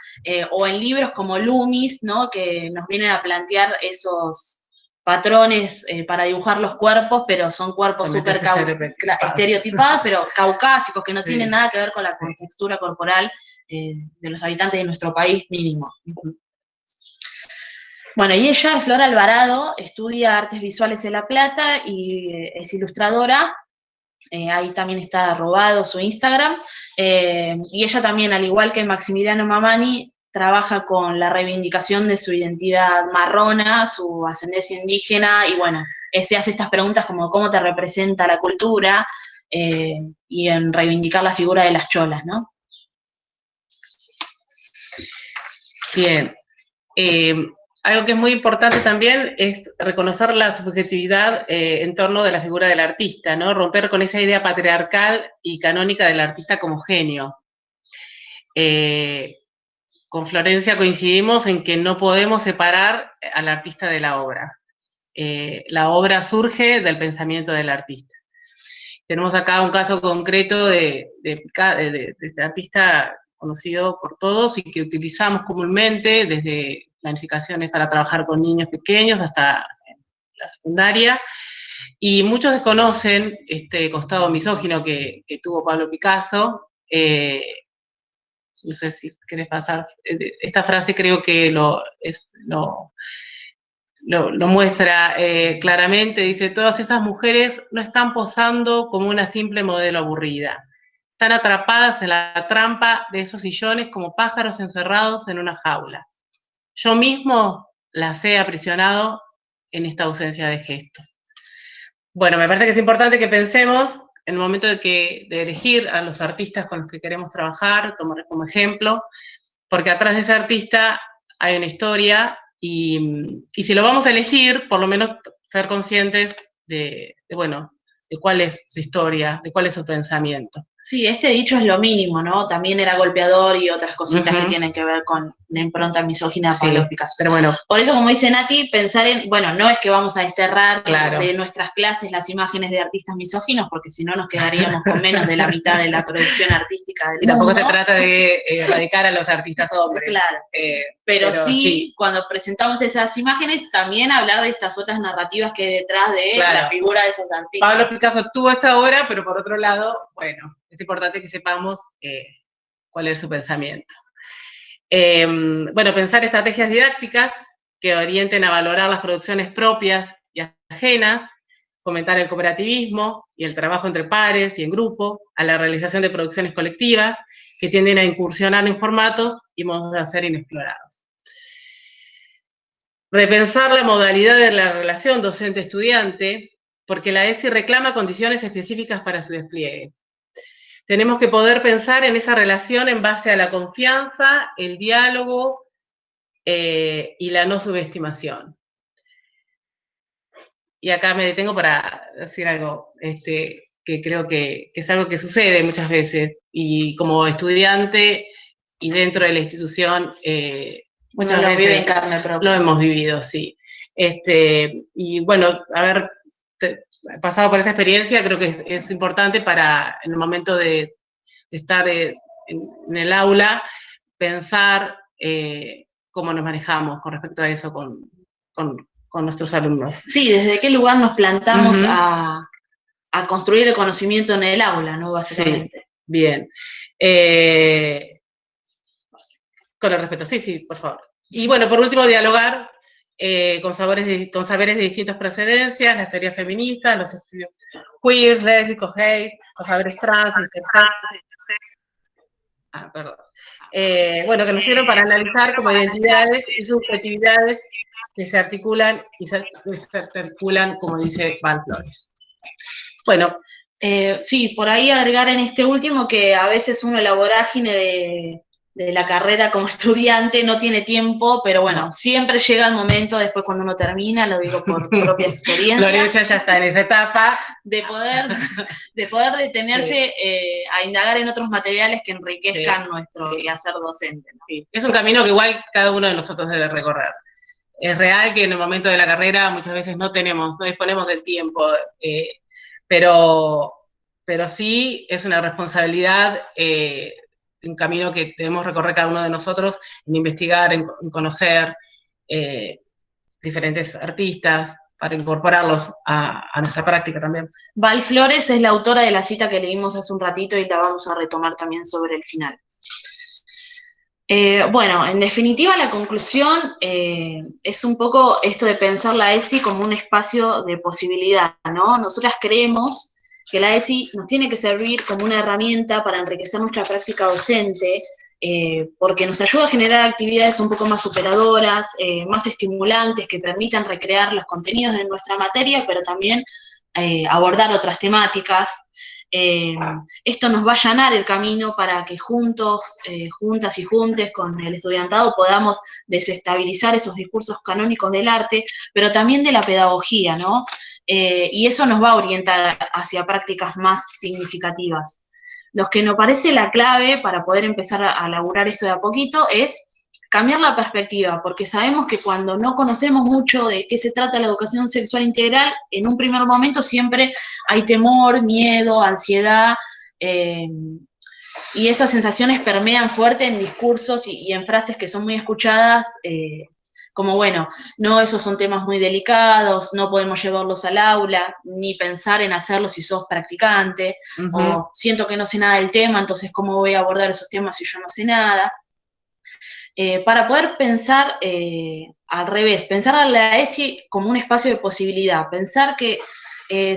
o en libros como Loomis, ¿no? Que nos vienen a plantear esos patrones para dibujar los cuerpos, pero son cuerpos súper estereotipados, pero caucásicos, que no tienen nada que ver con la contextura corporal de los habitantes de nuestro país mínimo. Bueno, y ella, Flor Alvarado, estudia artes visuales en La Plata y es ilustradora. Ahí también está robado su Instagram. Y ella también, al igual que Maximiliano Mamani, trabaja con la reivindicación de su identidad marrona, su ascendencia indígena, y bueno, se hace estas preguntas como cómo te representa la cultura, y en reivindicar la figura de las cholas, ¿no? Bien. algo que es muy importante también es reconocer la subjetividad en torno de la figura del artista, ¿no? Romper con esa idea patriarcal y canónica del artista como genio. Con Florencia coincidimos en que no podemos separar al artista de la obra. La obra surge del pensamiento del artista. Tenemos acá un caso concreto de este artista conocido por todos y que utilizamos comúnmente desde planificaciones para trabajar con niños pequeños hasta la secundaria. Y muchos desconocen este costado misógino que tuvo Pablo Picasso. No sé si querés pasar. Esta frase creo que lo muestra claramente. Dice: todas esas mujeres no están posando como una simple modelo aburrida. Están atrapadas en la trampa de esos sillones como pájaros encerrados en una jaula. Yo mismo las he aprisionado en esta ausencia de gesto. Bueno, me parece que es importante que pensemos en el momento de elegir a los artistas con los que queremos trabajar, tomar como ejemplo, porque atrás de ese artista hay una historia y si lo vamos a elegir, por lo menos ser conscientes de cuál es su historia, de cuál es su pensamiento. Sí, este dicho es lo mínimo, ¿no? También era golpeador y otras cositas que tienen que ver con la impronta misógina de Pablo Picasso. Pero bueno. Por eso, como dice Nati, pensar en, no es que vamos a desterrar claro. de nuestras clases las imágenes de artistas misóginos, porque si no nos quedaríamos con menos de la mitad de la producción artística del mundo. Y tampoco se trata de erradicar a los artistas hombres. Claro. Pero sí, cuando presentamos esas imágenes, también hablar de estas otras narrativas que hay detrás de la figura de esos artistas. Pablo Picasso tuvo esta obra, pero por otro lado, bueno, es importante que sepamos cuál es su pensamiento. Pensar estrategias didácticas que orienten a valorar las producciones propias y ajenas, fomentar el cooperativismo y el trabajo entre pares y en grupo, a la realización de producciones colectivas que tienden a incursionar en formatos y modos de hacer inexplorados. Repensar la modalidad de la relación docente-estudiante, porque la ESI reclama condiciones específicas para su despliegue. Tenemos que poder pensar en esa relación en base a la confianza, el diálogo y la no subestimación. Y acá me detengo para decir algo que creo que es algo que sucede muchas veces, y como estudiante y dentro de la institución, muchas veces vive en carne propia. Lo hemos vivido, sí. Y bueno, haber pasado por esa experiencia creo que es importante para, en el momento de estar en el aula, pensar cómo nos manejamos con respecto a eso con nuestros alumnos. Sí, desde qué lugar nos plantamos a construir el conocimiento en el aula, ¿no? Básicamente. Sí, bien. Con el respeto, sí, por favor. Y bueno, por último, dialogar con saberes de distintas procedencias, las teorías feministas, los estudios queer, lésbicos, gay, los saberes trans, intersexos. Perdón. Que nos sirven para analizar como identidades y subjetividades que se articulan como dice Val Flores. Bueno. Sí, por ahí agregar en este último que a veces uno la vorágine de la carrera como estudiante no tiene tiempo, pero bueno, siempre llega el momento después cuando uno termina, lo digo por propia experiencia. Florencia ya está en esa etapa. De poder detenerse a indagar en otros materiales que enriquezcan nuestro quehacer docente, ¿no? Sí. Es un camino que igual cada uno de nosotros debe recorrer. Es real que en el momento de la carrera muchas veces no disponemos del tiempo, pero sí es una responsabilidad, un camino que debemos recorrer cada uno de nosotros, en investigar, en conocer diferentes artistas, para incorporarlos a nuestra práctica también. Val Flores es la autora de la cita que leímos hace un ratito y la vamos a retomar también sobre el final. En definitiva, la conclusión es un poco esto de pensar la ESI como un espacio de posibilidad, ¿no? Nosotras creemos que la ESI nos tiene que servir como una herramienta para enriquecer nuestra práctica docente, porque nos ayuda a generar actividades un poco más superadoras, más estimulantes, que permitan recrear los contenidos de nuestra materia, pero también abordar otras temáticas. Esto nos va a allanar el camino para que juntos, juntas y juntes con el estudiantado podamos desestabilizar esos discursos canónicos del arte, pero también de la pedagogía, ¿no? Y eso nos va a orientar hacia prácticas más significativas. Lo que nos parece la clave para poder empezar a laburar esto de a poquito es cambiar la perspectiva, porque sabemos que cuando no conocemos mucho de qué se trata la educación sexual integral, en un primer momento siempre hay temor, miedo, ansiedad, y esas sensaciones permean fuerte en discursos y en frases que son muy escuchadas, como bueno, no, esos son temas muy delicados, no podemos llevarlos al aula, ni pensar en hacerlo si sos practicante, o siento que no sé nada del tema, entonces ¿cómo voy a abordar esos temas si yo no sé nada? Para poder pensar al revés, pensar a la ESI como un espacio de posibilidad, pensar que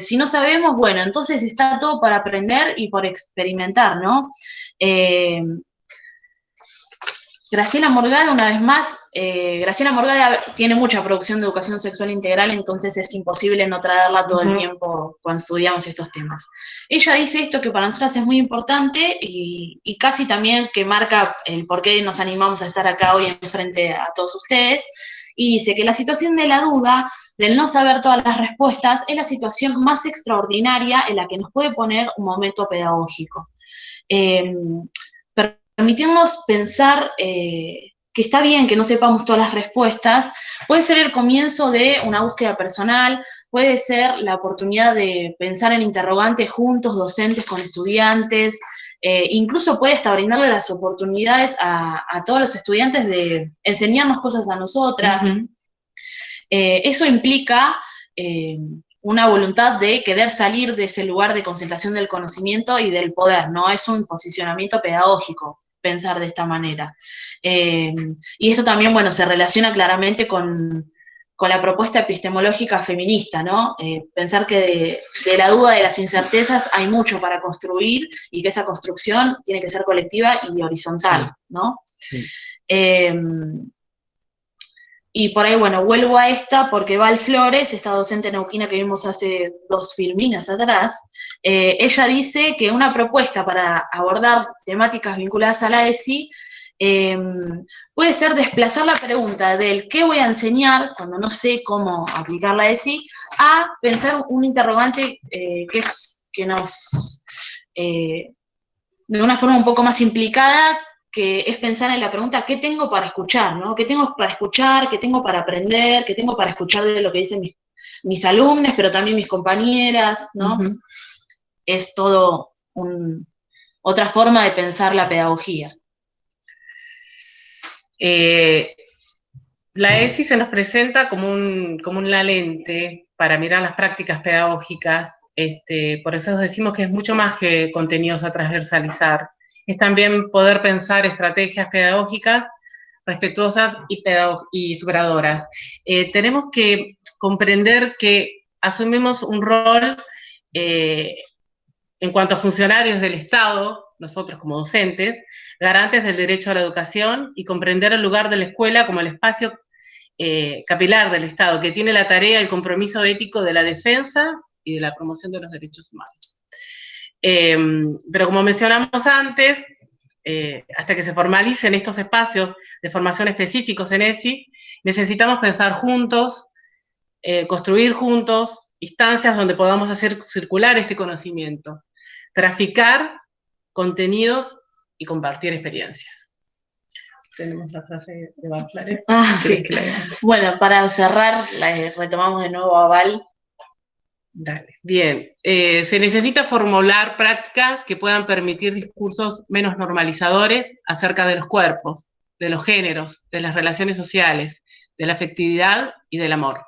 si no sabemos, bueno, entonces está todo para aprender y por experimentar, ¿no? Graciela Morgade, una vez más, Graciela Morgade tiene mucha producción de educación sexual integral, entonces es imposible no traerla todo el tiempo cuando estudiamos estos temas. Ella dice esto que para nosotras es muy importante y casi también que marca el por qué nos animamos a estar acá hoy frente a todos ustedes, y dice que la situación de la duda, del no saber todas las respuestas, es la situación más extraordinaria en la que nos puede poner un momento pedagógico. Permitirnos pensar que está bien que no sepamos todas las respuestas, puede ser el comienzo de una búsqueda personal, puede ser la oportunidad de pensar en interrogantes juntos, docentes con estudiantes, incluso puede hasta brindarle las oportunidades a todos los estudiantes de enseñarnos cosas a nosotras. Eso implica una voluntad de querer salir de ese lugar de concentración del conocimiento y del poder, ¿no? Es un posicionamiento pedagógico pensar de esta manera. Y esto también, bueno, se relaciona claramente con la propuesta epistemológica feminista, ¿no? Pensar que de la duda, de las incertezas, hay mucho para construir y que esa construcción tiene que ser colectiva y horizontal, ¿no? Sí. Y por ahí, bueno, vuelvo a esta porque Val Flores, esta docente neuquina que vimos hace 2 filminas atrás, ella dice que una propuesta para abordar temáticas vinculadas a la ESI puede ser desplazar la pregunta del qué voy a enseñar cuando no sé cómo aplicar la ESI a pensar un interrogante que nos, de una forma un poco más implicada, que es pensar en la pregunta, ¿qué tengo para escuchar? ¿No? ¿Qué tengo para escuchar? ¿Qué tengo para aprender? ¿Qué tengo para escuchar de lo que dicen mis alumnos, pero también mis compañeras? ¿No? Es todo otra forma de pensar la pedagogía. La ESI se nos presenta como una lente para mirar las prácticas pedagógicas. Por eso decimos que es mucho más que contenidos a transversalizar. Es también poder pensar estrategias pedagógicas respetuosas y superadoras. Tenemos que comprender que asumimos un rol en cuanto a funcionarios del Estado, nosotros como docentes, garantes del derecho a la educación y comprender el lugar de la escuela como el espacio capilar del Estado, que tiene la tarea y el compromiso ético de la defensa y de la promoción de los derechos humanos. Pero como mencionamos antes, hasta que se formalicen estos espacios de formación específicos en ESI, necesitamos pensar juntos, construir juntos instancias donde podamos hacer circular este conocimiento, traficar contenidos y compartir experiencias. Tenemos la frase de Val Flores. Sí. Bueno, para cerrar, retomamos de nuevo a Val. Dale. Bien, se necesita formular prácticas que puedan permitir discursos menos normalizadores acerca de los cuerpos, de los géneros, de las relaciones sociales, de la afectividad y del amor.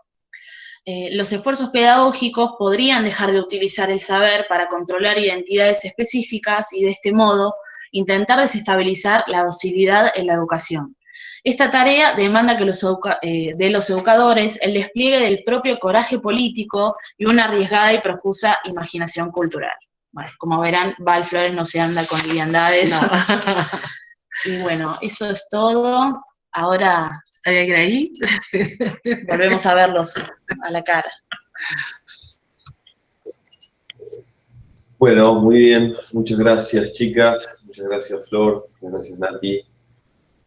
Los esfuerzos pedagógicos podrían dejar de utilizar el saber para controlar identidades específicas y de este modo intentar desestabilizar la docilidad en la educación. Esta tarea demanda que de los educadores el despliegue del propio coraje político y una arriesgada y profusa imaginación cultural. Bueno, como verán, Val Flores no se anda con liviandades. No. Y bueno, eso es todo. Ahora, ¿hay alguien ahí? Volvemos a verlos a la cara. Bueno, muy bien. Muchas gracias, chicas. Muchas gracias, Flor. Muchas gracias, Nati.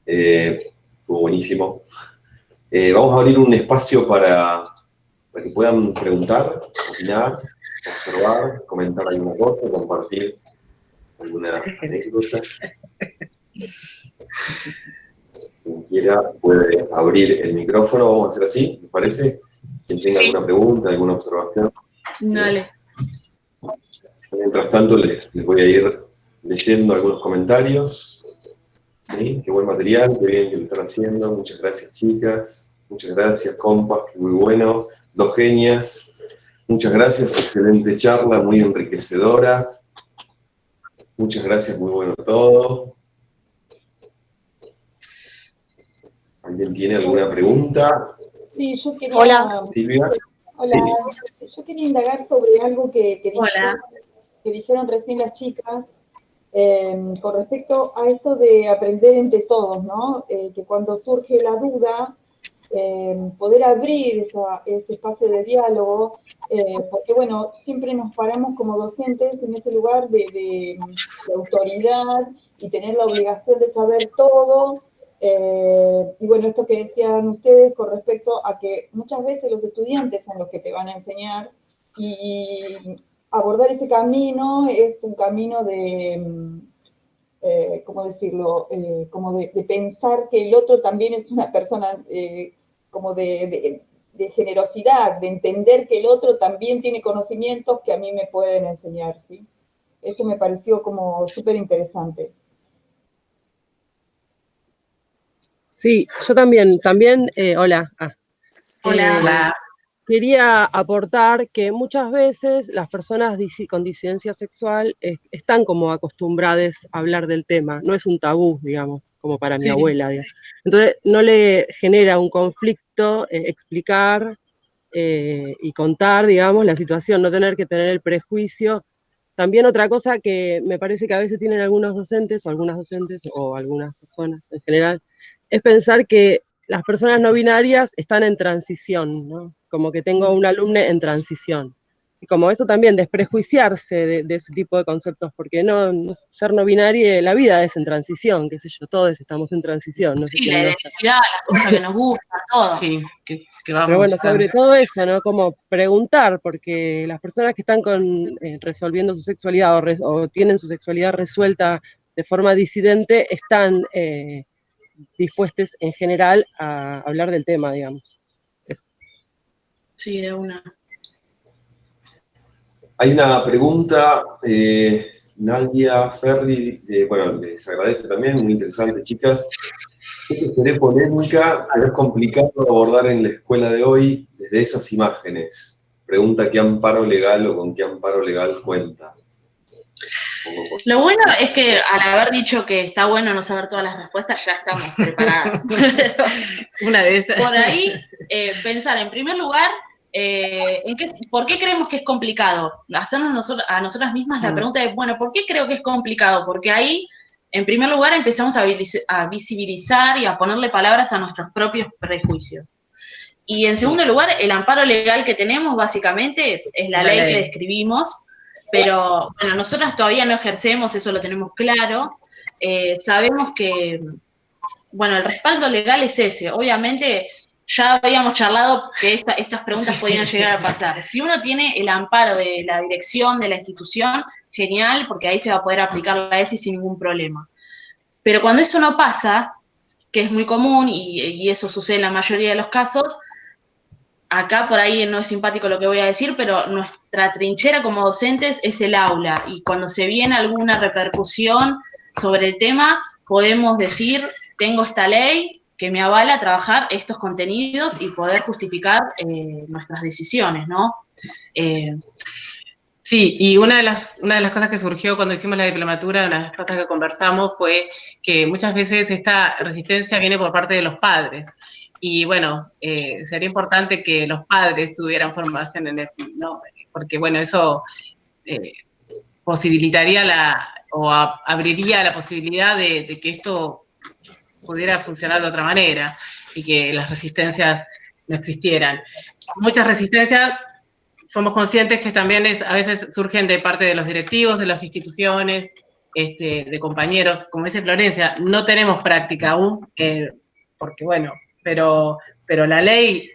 Estuvo buenísimo. Vamos a abrir un espacio para que puedan preguntar, opinar, observar, comentar alguna cosa, compartir alguna anécdota. Quien quiera puede abrir el micrófono, vamos a hacer así, ¿les parece? Quien tenga alguna pregunta, alguna observación. Dale. Mientras tanto, les voy a ir leyendo algunos comentarios. ¿Sí? Qué buen material, qué bien que lo están haciendo. Muchas gracias, chicas. Muchas gracias, compas, que muy bueno. Dos genias. Muchas gracias, excelente charla, muy enriquecedora. Muchas gracias, muy bueno todo. ¿Alguien tiene alguna pregunta? Sí, yo quería... Hola. Silvia. Hola, yo quería indagar sobre algo que Hola. dijeron recién las chicas, con respecto a esto de aprender entre todos, ¿no? Que cuando surge la duda, poder abrir ese espacio de diálogo, porque bueno, siempre nos paramos como docentes en ese lugar de autoridad y tener la obligación de saber todo. Y bueno, esto que decían ustedes con respecto a que muchas veces los estudiantes son los que te van a enseñar y abordar ese camino es un camino de, ¿cómo decirlo? Como de pensar que el otro también es una persona como de generosidad, de entender que el otro también tiene conocimientos que a mí me pueden enseñar, ¿sí? Eso me pareció como súper interesante. Sí, yo también, hola. Hola. Hola. Quería aportar que muchas veces las personas con disidencia sexual están como acostumbradas a hablar del tema, no es un tabú, digamos, como para mi abuela. Digamos. Entonces no le genera un conflicto explicar y contar, digamos, la situación, no tener que tener el prejuicio. También otra cosa que me parece que a veces tienen algunos docentes o algunas personas en general, es pensar que las personas no binarias están en transición, ¿no? Como que tengo un alumno en transición. Y como eso también, desprejuiciarse de ese tipo de conceptos, porque ser no binario, la vida es en transición, qué sé yo, todos estamos en transición. No sé Sí, la identidad, las cosas que nos gustan, todo. Sí, que vamos. Pero bueno, sobre todo eso, ¿no? Como preguntar, porque las personas que están resolviendo su sexualidad o tienen su sexualidad resuelta de forma disidente están dispuestas en general a hablar del tema, digamos. Eso. Sí, de una. Hay una pregunta, Nadia Ferri, bueno, les agradece también, muy interesante, chicas. Sé que seré polémica, pero es complicado abordar en la escuela de hoy desde esas imágenes. Pregunta qué amparo legal o con qué amparo legal cuenta. Lo bueno es que al haber dicho que está bueno no saber todas las respuestas, ya estamos preparadas. Una de esas. Por ahí, pensar en primer lugar, ¿por qué creemos que es complicado? Hacernos a nosotras mismas la pregunta de, bueno, ¿por qué creo que es complicado? Porque ahí, en primer lugar, empezamos a visibilizar y a ponerle palabras a nuestros propios prejuicios. Y en segundo lugar, el amparo legal que tenemos, básicamente, es la ley que describimos, pero bueno, nosotras todavía no ejercemos, eso lo tenemos claro. Sabemos que, bueno, el respaldo legal es ese. Obviamente, ya habíamos charlado que estas preguntas podían llegar a pasar. Si uno tiene el amparo de la dirección, de la institución, genial, porque ahí se va a poder aplicar la ESI sin ningún problema. Pero cuando eso no pasa, que es muy común y eso sucede en la mayoría de los casos, acá por ahí no es simpático lo que voy a decir, pero nuestra trinchera como docentes es el aula y cuando se viene alguna repercusión sobre el tema, podemos decir, tengo esta ley que me avala a trabajar estos contenidos y poder justificar nuestras decisiones, ¿no? Sí, y una de las cosas que surgió cuando hicimos la diplomatura, una de las cosas que conversamos fue que muchas veces esta resistencia viene por parte de los padres. Y bueno, sería importante que los padres tuvieran formación en esto, ¿no? Porque bueno, eso posibilitaría abriría la posibilidad de que esto pudiera funcionar de otra manera y que las resistencias no existieran. Muchas resistencias somos conscientes que también a veces surgen de parte de los directivos, de las instituciones, de compañeros. Como dice Florencia, no tenemos práctica aún, porque bueno, pero la ley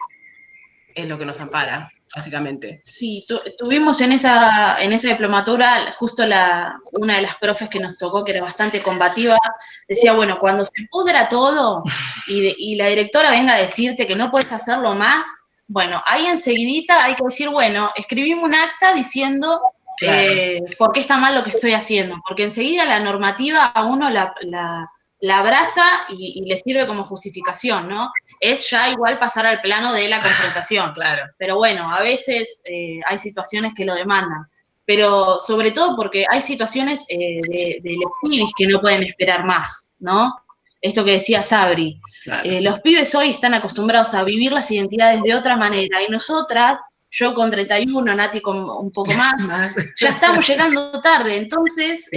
es lo que nos ampara, básicamente. Sí, tuvimos en esa diplomatura, justo una de las profes que nos tocó, que era bastante combativa, decía, bueno, cuando se pudra todo y la directora venga a decirte que no puedes hacerlo más, bueno, ahí enseguidita hay que decir, bueno, escribimos un acta diciendo por qué está mal lo que estoy haciendo, porque enseguida la normativa a uno la abraza y le sirve como justificación, ¿no? Es ya igual pasar al plano de la confrontación. Claro. Pero bueno, a veces hay situaciones que lo demandan. Pero sobre todo porque hay situaciones de los pibes que no pueden esperar más, ¿no? Esto que decía Sabri. Claro. Los pibes hoy están acostumbrados a vivir las identidades de otra manera y nosotras, yo con 31, Nati con un poco más, ya estamos llegando tarde. Entonces,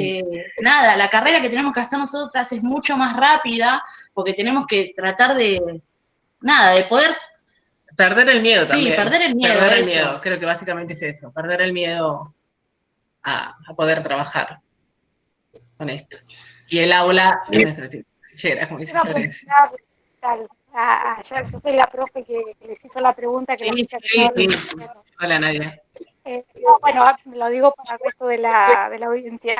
nada, la carrera que tenemos que hacer nosotras es mucho más rápida porque tenemos que tratar de poder... Perder el miedo también. Sí, perder el miedo. Perder el miedo, creo que básicamente es eso, perder el miedo a poder trabajar con esto. Y el aula es nuestra trinchera, como dice Florencia. Yo soy la profe que les hizo la pregunta que Sí. Hola, Nadia. Bueno, lo digo para el resto de la audiencia.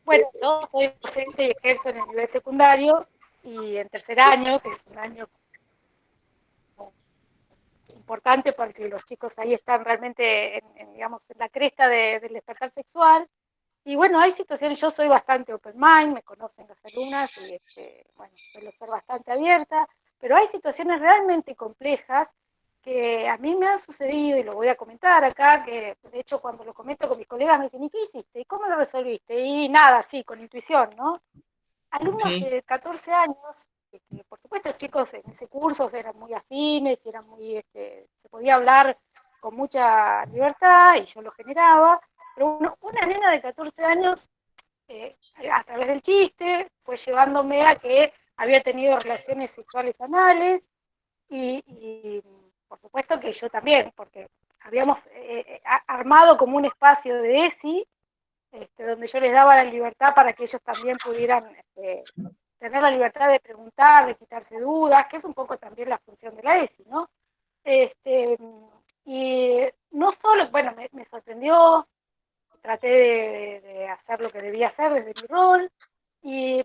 Bueno, yo soy docente y ejerzo en el nivel secundario y en tercer año, que es un año importante porque los chicos ahí están realmente digamos, en la cresta del despertar sexual. Y bueno, hay situaciones, yo soy bastante open mind, me conocen las alumnas y bueno, suelo ser bastante abierta, pero hay situaciones realmente complejas que a mí me han sucedido y lo voy a comentar acá, que de hecho cuando lo comento con mis colegas me dicen, ¿y qué hiciste? ¿Y cómo lo resolviste? Y nada, sí, con intuición, ¿no? Alumnos de 14 años, que por supuesto chicos en ese curso eran muy afines, eran muy, se podía hablar con mucha libertad y yo lo generaba, pero una nena de 14 años, a través del chiste, fue llevándome a que había tenido relaciones sexuales anales y por supuesto que yo también, porque habíamos armado como un espacio de ESI, donde yo les daba la libertad para que ellos también pudieran tener la libertad de preguntar, de quitarse dudas, que es un poco también la función de la ESI, ¿no? Y no solo, bueno, me sorprendió, traté de hacer lo que debía hacer desde mi rol,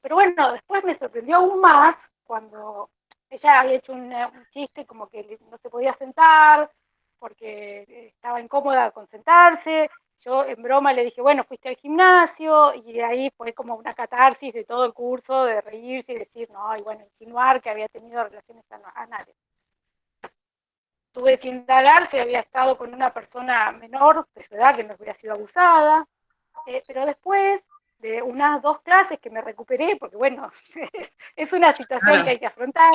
pero bueno, después me sorprendió aún más cuando ella había hecho un chiste como que no se podía sentar porque estaba incómoda con sentarse. Yo en broma le dije, bueno, fuiste al gimnasio, y ahí fue como una catarsis de todo el curso, de reírse y decir, no, y bueno, insinuar que había tenido relaciones anales. Tuve que indagar si había estado con una persona menor de su edad que no había sido abusada, pero después de unas 2 clases que me recuperé, porque bueno, es una situación que hay que afrontar,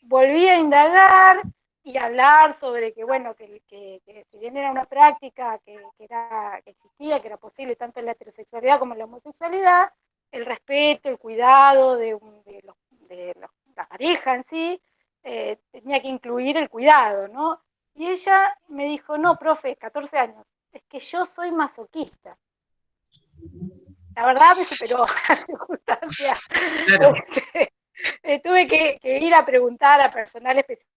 volví a indagar y hablar sobre que, bueno, que si bien era una práctica que existía, que era posible tanto en la heterosexualidad como en la homosexualidad, el respeto, el cuidado de la pareja en sí, tenía que incluir el cuidado, ¿no? Y ella me dijo, no, profe, 14 años, es que yo soy masoquista. La verdad me superó la circunstancia. Claro. Tuve que ir a preguntar a personal especializado.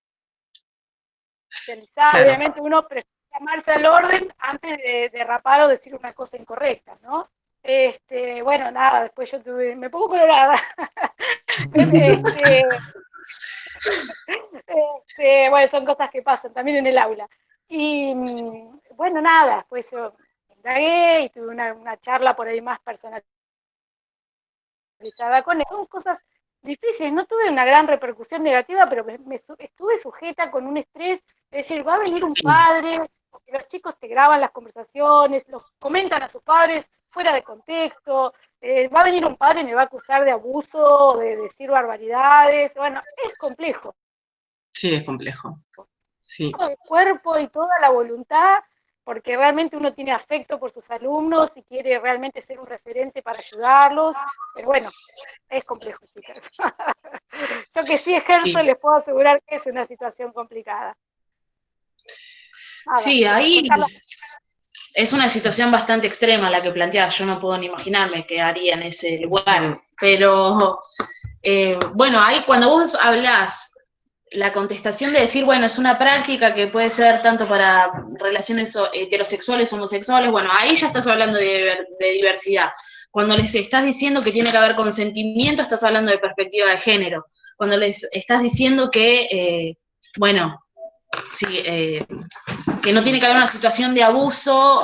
Claro. Obviamente uno prefiere llamarse al orden antes de derrapar o decir una cosa incorrecta, ¿no? Bueno, nada, después yo me pongo colorada. Bueno, son cosas que pasan también en el aula. Y bueno, nada, después yo indagué y tuve una charla por ahí más personalizada con él. Son cosas difíciles, no tuve una gran repercusión negativa, pero estuve sujeta con un estrés, es decir, va a venir un padre, porque los chicos te graban las conversaciones, los comentan a sus padres fuera de contexto, va a venir un padre y me va a acusar de abuso, de decir barbaridades, bueno, es complejo. Sí, es complejo. Sí. Todo el cuerpo y toda la voluntad, porque realmente uno tiene afecto por sus alumnos y quiere realmente ser un referente para ayudarlos, pero bueno, es complejo, chicas. Yo que sí ejerzo, les puedo asegurar que es una situación complicada. Sí, ahí es una situación bastante extrema la que planteas. Yo no puedo ni imaginarme qué haría en ese lugar. Pero, bueno, ahí cuando vos hablás, la contestación de decir, bueno, es una práctica que puede ser tanto para relaciones heterosexuales, homosexuales, bueno, ahí ya estás hablando de diversidad. Cuando les estás diciendo que tiene que haber consentimiento, estás hablando de perspectiva de género. Cuando les estás diciendo que, bueno, sí, que no tiene que haber una situación de abuso,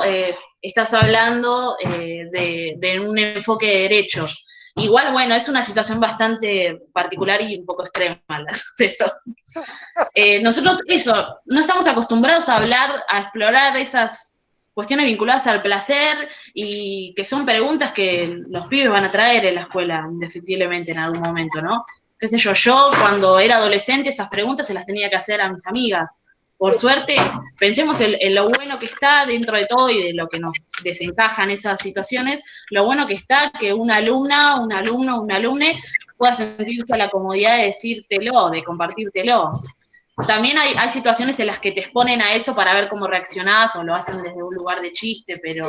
estás hablando de un enfoque de derechos. Igual, bueno, es una situación bastante particular y un poco extrema, pero nosotros eso, no estamos acostumbrados a hablar, a explorar esas cuestiones vinculadas al placer y que son preguntas que los pibes van a traer en la escuela, indefectiblemente, en algún momento, ¿no? Qué sé yo cuando era adolescente esas preguntas se las tenía que hacer a mis amigas. Por suerte, pensemos en lo bueno que está dentro de todo y de lo que nos desencajan esas situaciones, lo bueno que está que una alumna, un alumno, un alumne pueda sentirse a la comodidad de decírtelo, de compartírtelo. También hay situaciones en las que te exponen a eso para ver cómo reaccionás o lo hacen desde un lugar de chiste, pero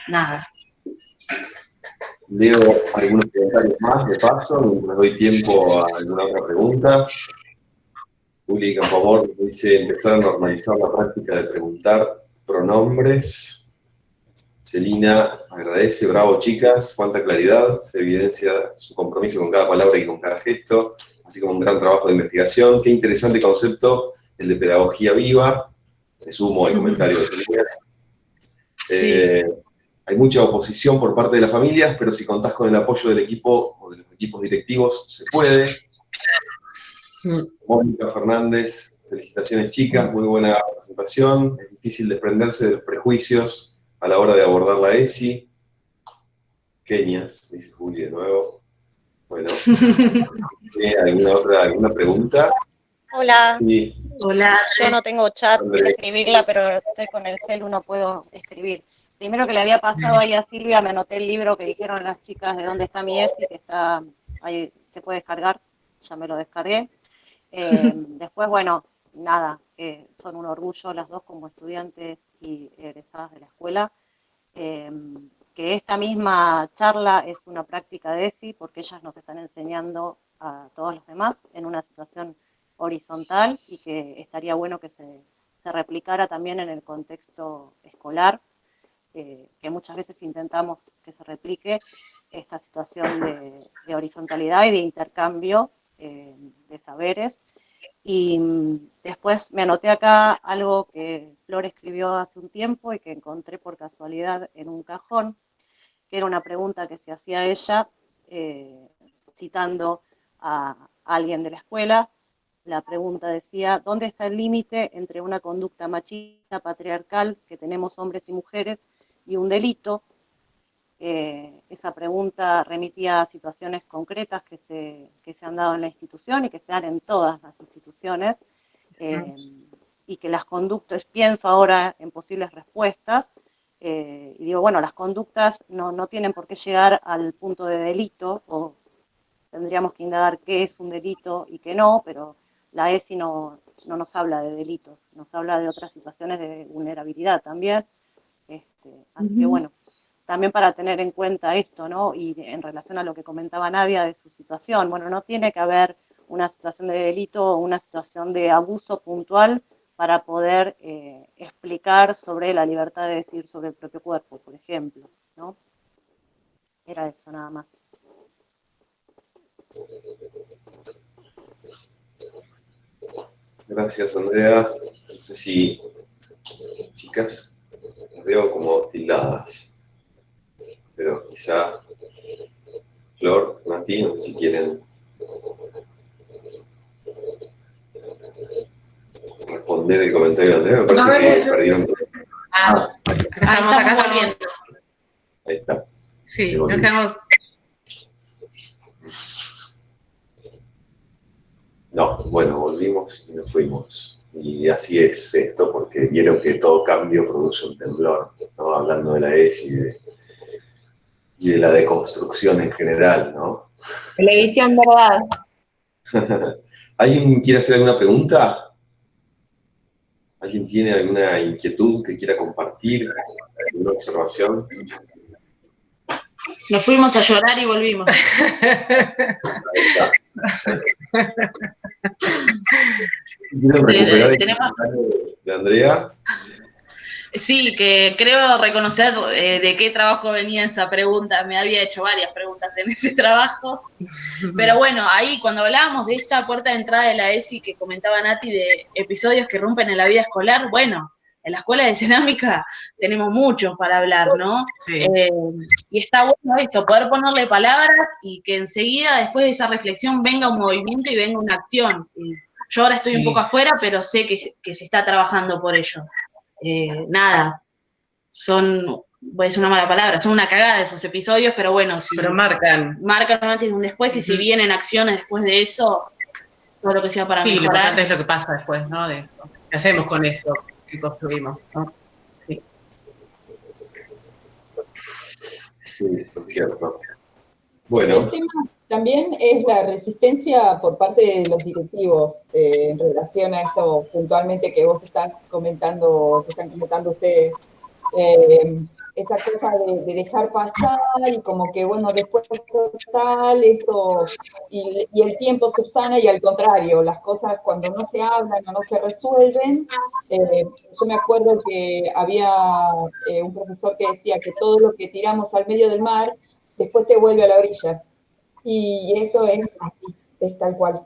nada. Leo algunos comentarios más de paso, mientras doy tiempo a alguna otra pregunta. Juli, por favor, dice empezar a normalizar la práctica de preguntar pronombres. Celina agradece, bravo chicas, cuánta claridad, se evidencia su compromiso con cada palabra y con cada gesto, así como un gran trabajo de investigación. Qué interesante concepto, el de pedagogía viva. Me sumo al comentario de Celina. Sí. Hay mucha oposición por parte de las familias, pero si contás con el apoyo del equipo o de los equipos directivos, se puede. Mónica Fernández, felicitaciones chicas, muy buena presentación. Es difícil desprenderse de los prejuicios a la hora de abordar la ESI. Kenias, dice Juli de nuevo. Bueno, ¿alguna pregunta? Hola. Sí. Hola. Yo no tengo chat para escribirla, pero estoy con el celu, no puedo escribir. Primero que le había pasado ahí a Silvia, me anoté el libro que dijeron las chicas de dónde está mi ESI, que está ahí, se puede descargar, ya me lo descargué. Después, bueno, nada, son un orgullo las dos como estudiantes y egresadas de la escuela. Que esta misma charla es una práctica de ESI porque ellas nos están enseñando a todos los demás en una situación horizontal y que estaría bueno que se replicara también en el contexto escolar, que muchas veces intentamos que se replique esta situación de horizontalidad y de intercambio de saberes. Y después me anoté acá algo que Flor escribió hace un tiempo y que encontré por casualidad en un cajón, que era una pregunta que se hacía ella, citando a alguien de la escuela. La pregunta decía, ¿dónde está el límite entre una conducta machista, patriarcal, que tenemos hombres y mujeres, y un delito? Esa pregunta remitía a situaciones concretas que se han dado en la institución y que se dan en todas las instituciones, y que las conductas, pienso ahora en posibles respuestas, y digo, bueno, las conductas no tienen por qué llegar al punto de delito, o tendríamos que indagar qué es un delito y qué no, pero la ESI no nos habla de delitos, nos habla de otras situaciones de vulnerabilidad también. Así que bueno, también para tener en cuenta esto, ¿no? Y en relación a lo que comentaba Nadia de su situación, bueno, no tiene que haber una situación de delito o una situación de abuso puntual para poder explicar sobre la libertad de decir sobre el propio cuerpo, por ejemplo, ¿no? Era eso nada más. Gracias, Andrea. No sé si, chicas, las veo como tildadas, pero quizá Flor, Martín, no sé si quieren responder el comentario de Andrea. Me parece que perdieron. Estamos acá volviendo. Ahí está. Sí, nos quedamos. No, bueno, volvimos y nos fuimos. Y así es esto, porque vieron que todo cambio produce un temblor, ¿no? Hablando de la ESI y de la deconstrucción en general, ¿no? Televisión, ¿verdad? ¿Alguien quiere hacer alguna pregunta? ¿Alguien tiene alguna inquietud que quiera compartir? ¿Alguna observación? Nos fuimos a llorar y volvimos. ¿Quieren recuperar el tenemos... comentario de Andrea? Sí, que creo reconocer de qué trabajo venía esa pregunta. Me había hecho varias preguntas en ese trabajo. Pero bueno, ahí cuando hablábamos de esta puerta de entrada de la ESI que comentaba Nati, de episodios que rompen en la vida escolar, bueno, en la escuela de cerámica tenemos muchos para hablar, ¿no? Sí. Y está bueno esto, poder ponerle palabras y que enseguida, después de esa reflexión, venga un movimiento y venga una acción. Y yo ahora estoy un poco afuera, pero sé que se está trabajando por ello. Nada, voy a decir una mala palabra, son una cagada esos episodios, pero bueno, sí. Pero marcan Un antes y un después, y si vienen acciones después de eso, todo lo que sea para mejorar. Sí, lo importante es lo que pasa después, ¿no? De esto. ¿Qué hacemos con eso que construimos, ¿no? Sí. Sí, es cierto. Bueno. El tema también es la resistencia por parte de los directivos en relación a esto puntualmente que vos estás comentando, que están comentando ustedes. Esa cosa de dejar pasar y como que, bueno, después total, esto, y el tiempo subsana y al contrario, las cosas cuando no se hablan o no se resuelven, yo me acuerdo que había un profesor que decía que todo lo que tiramos al medio del mar, después te vuelve a la orilla. Y eso es así, es tal cual.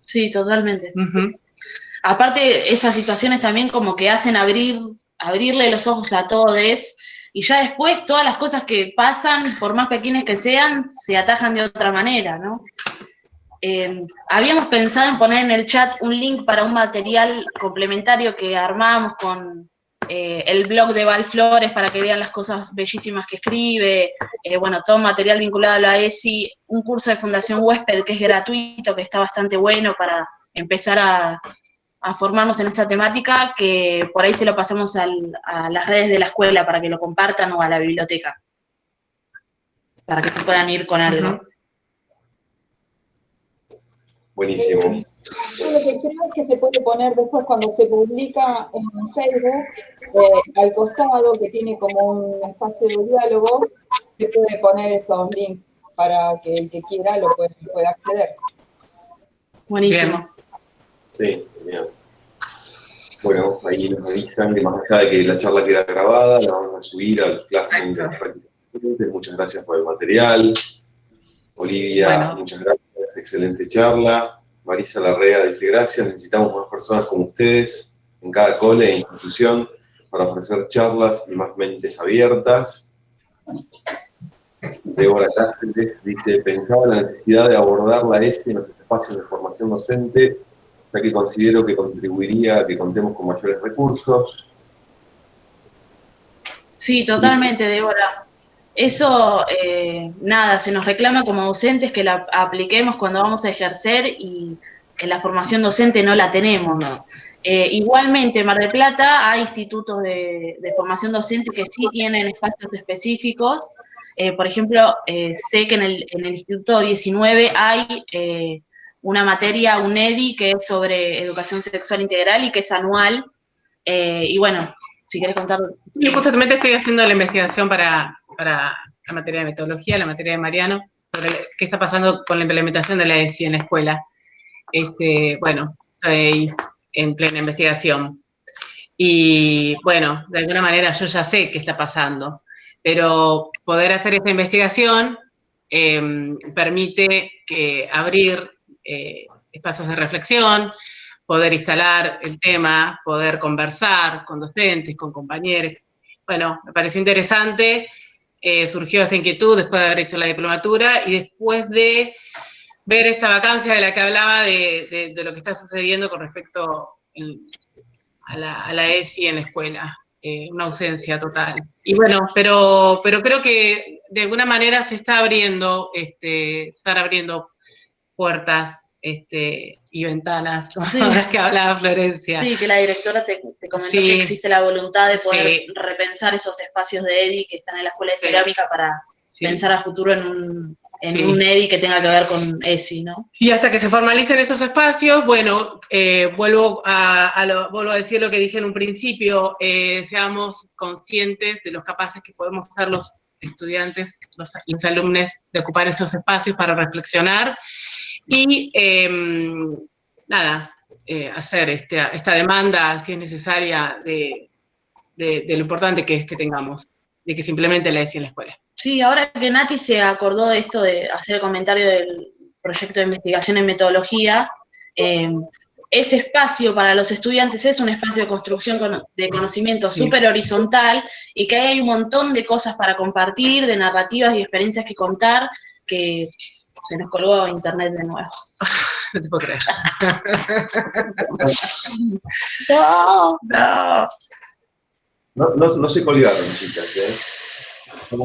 Sí, totalmente. Aparte, esas situaciones también como que hacen abrirle los ojos a todos, y ya después todas las cosas que pasan, por más pequeñas que sean, se atajan de otra manera, ¿no? Habíamos pensado en poner en el chat un link para un material complementario que armamos con el blog de Val Flores para que vean las cosas bellísimas que escribe, bueno, todo material vinculado a la ESI, un curso de Fundación Huésped que es gratuito, que está bastante bueno para empezar a formarnos en esta temática, que por ahí se lo pasamos a las redes de la escuela para que lo compartan o a la biblioteca, para que se puedan ir con algo. Buenísimo. Yo lo que creo es que se puede poner después cuando se publica en Facebook, al costado, que tiene como un espacio de diálogo, se puede poner esos links para que el que quiera lo pueda acceder. Buenísimo. Sí, genial. Bueno, ahí nos avisan que más allá de que la charla queda grabada, la vamos a subir al Classroom de los participantes. Muchas gracias por el material. Olivia, muchas gracias, excelente charla. Marisa Larrea dice gracias, necesitamos más personas como ustedes en cada cole e institución para ofrecer charlas y más mentes abiertas. Débora Cáceres dice, pensaba en la necesidad de abordar la ESI en los espacios de formación docente, ya que considero que contribuiría a que contemos con mayores recursos. Sí, totalmente, Débora. Eso, nada, se nos reclama como docentes que la apliquemos cuando vamos a ejercer y en la formación docente no la tenemos. Igualmente, en Mar del Plata hay institutos de formación docente que sí tienen espacios específicos. Por ejemplo, sé que en el Instituto 19 hay una materia, un EDI, que es sobre educación sexual integral y que es anual. Y bueno, si querés contar. Yo justamente estoy haciendo la investigación para la materia de metodología, la materia de Mariano, sobre qué está pasando con la implementación de la ESI en la escuela. Bueno, estoy en plena investigación. Y bueno, de alguna manera yo ya sé qué está pasando, pero poder hacer esta investigación permite abrir espacios de reflexión, poder instalar el tema, poder conversar con docentes, con compañeros. Bueno, me pareció interesante, surgió esta inquietud después de haber hecho la diplomatura y después de ver esta vacancia de la que hablaba de lo que está sucediendo con respecto a la ESI en la escuela, una ausencia total. Y bueno, pero creo que de alguna manera se está abriendo, están abriendo puertas y ventanas, Sí. Ahora que hablaba Florencia. Sí, que la directora te comentó que existe la voluntad de poder repensar esos espacios de EDI que están en la escuela de cerámica para pensar a futuro en en un EDI que tenga que ver con ESI, ¿no? Y hasta que se formalicen esos espacios, bueno, vuelvo a decir lo que dije en un principio, seamos conscientes de los capaces que podemos ser los estudiantes, los alumnos, de ocupar esos espacios para reflexionar y, hacer esta demanda, si es necesaria, de lo importante que es que tengamos, de que se implemente la ESI en la escuela. Sí, ahora que Nati se acordó de esto de hacer el comentario del proyecto de investigación en metodología, ese espacio para los estudiantes es un espacio de construcción de conocimiento súper horizontal y que ahí hay un montón de cosas para compartir, de narrativas y experiencias que contar, que se nos colgó internet de nuevo. No te puedo creer. No se colgaron, chicas, ¿eh?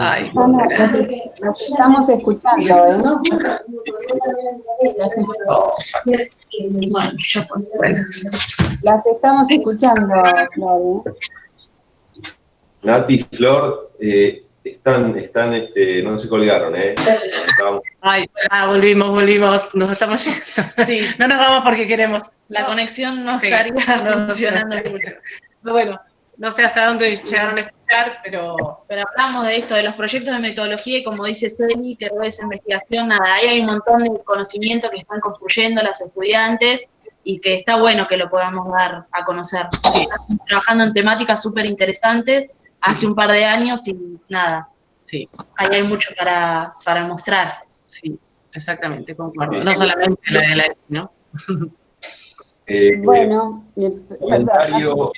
Ay, nos estamos escuchando, ¿eh? Las estamos escuchando, Flor. Nati, Flor, no se colgaron, ¿eh? Ay, volvimos, nos estamos yendo. Sí. No nos vamos porque queremos. La conexión no estaría funcionando mucho. Bueno, no sé hasta dónde llegaron a escuchar, pero hablamos de esto, de los proyectos de metodología, y como dice Celi, que es investigación, nada, ahí hay un montón de conocimiento que están construyendo las estudiantes y que está bueno que lo podamos dar a conocer. Estamos trabajando en temáticas súper interesantes hace un par de años y nada, sí, ahí hay mucho para mostrar. Sí, exactamente, concuerdo. No solamente la de la, ¿no? Bueno, comentario.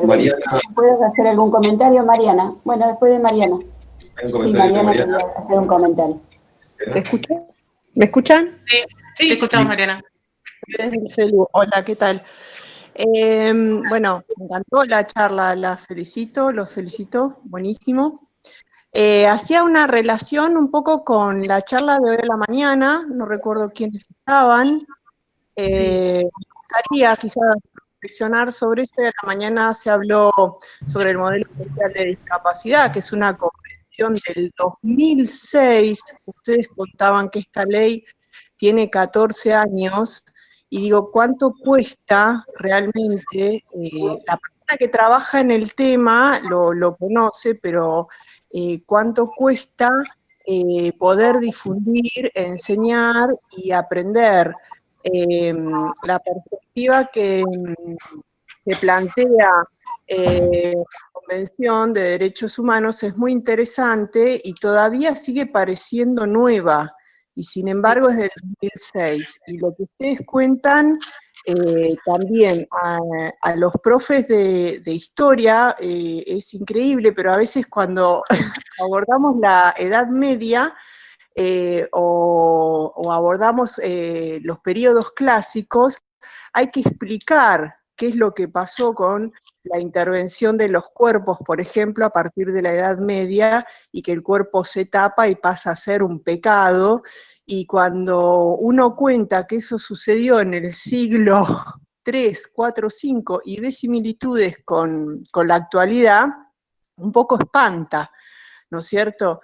Mariana. ¿Puedes hacer algún comentario, Mariana? Bueno, después de Mariana. Hay un comentario sí, Mariana quería hacer un comentario. ¿Se escucha? ¿Me escuchan? Sí, te escuchamos, Mariana. Desde el celu. Hola, ¿qué tal? Bueno, me encantó la charla, los felicito, buenísimo. Hacía una relación un poco con la charla de hoy a la mañana, no recuerdo quiénes estaban. Me gustaría quizás reflexionar sobre esto. De la mañana se habló sobre el modelo social de discapacidad, que es una convención del 2006. Ustedes contaban que esta ley tiene 14 años, y digo, ¿cuánto cuesta realmente? La persona que trabaja en el tema lo conoce, pero ¿cuánto cuesta poder difundir, enseñar y aprender? La perspectiva que plantea la Convención de Derechos Humanos es muy interesante y todavía sigue pareciendo nueva, y sin embargo es del 2006. Y lo que ustedes cuentan también a los profes de historia es increíble, pero a veces cuando abordamos la Edad Media, o abordamos los periodos clásicos, hay que explicar qué es lo que pasó con la intervención de los cuerpos, por ejemplo, a partir de la Edad Media, y que el cuerpo se tapa y pasa a ser un pecado, y cuando uno cuenta que eso sucedió en el siglo III, IV, V, y ve similitudes con la actualidad, un poco espanta, ¿no es cierto?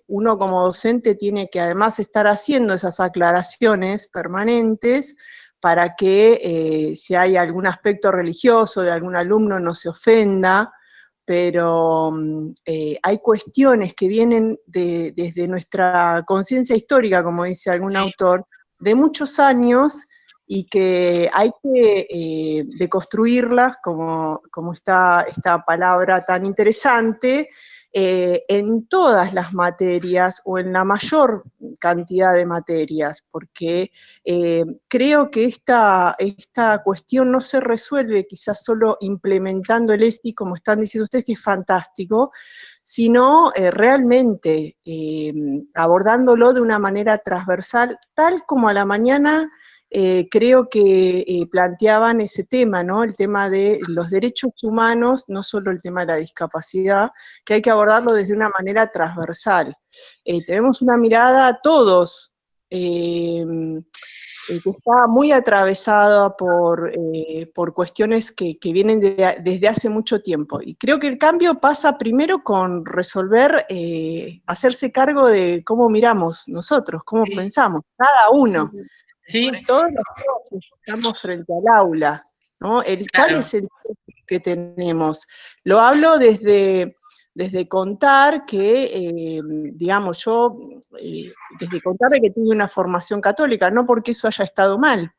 Uno como docente tiene que además estar haciendo esas aclaraciones permanentes para que si hay algún aspecto religioso de algún alumno no se ofenda, pero hay cuestiones que vienen desde nuestra conciencia histórica, como dice algún autor, de muchos años, y que hay que deconstruirlas, como está esta palabra tan interesante, en todas las materias o en la mayor cantidad de materias, porque creo que esta cuestión no se resuelve quizás solo implementando el ESI, como están diciendo ustedes, que es fantástico, sino realmente abordándolo de una manera transversal, tal como a la mañana creo que planteaban ese tema, ¿no? El tema de los derechos humanos, no solo el tema de la discapacidad, que hay que abordarlo desde una manera transversal. Tenemos una mirada a todos, que está muy atravesada por cuestiones que vienen desde hace mucho tiempo. Y creo que el cambio pasa primero con resolver, hacerse cargo de cómo miramos nosotros, cómo pensamos, cada uno. Sí. Todos los que estamos frente al aula, ¿no? ¿Cuál es el que tenemos? Lo hablo desde contar que, digamos, yo, desde contar que tuve una formación católica, no porque eso haya estado mal,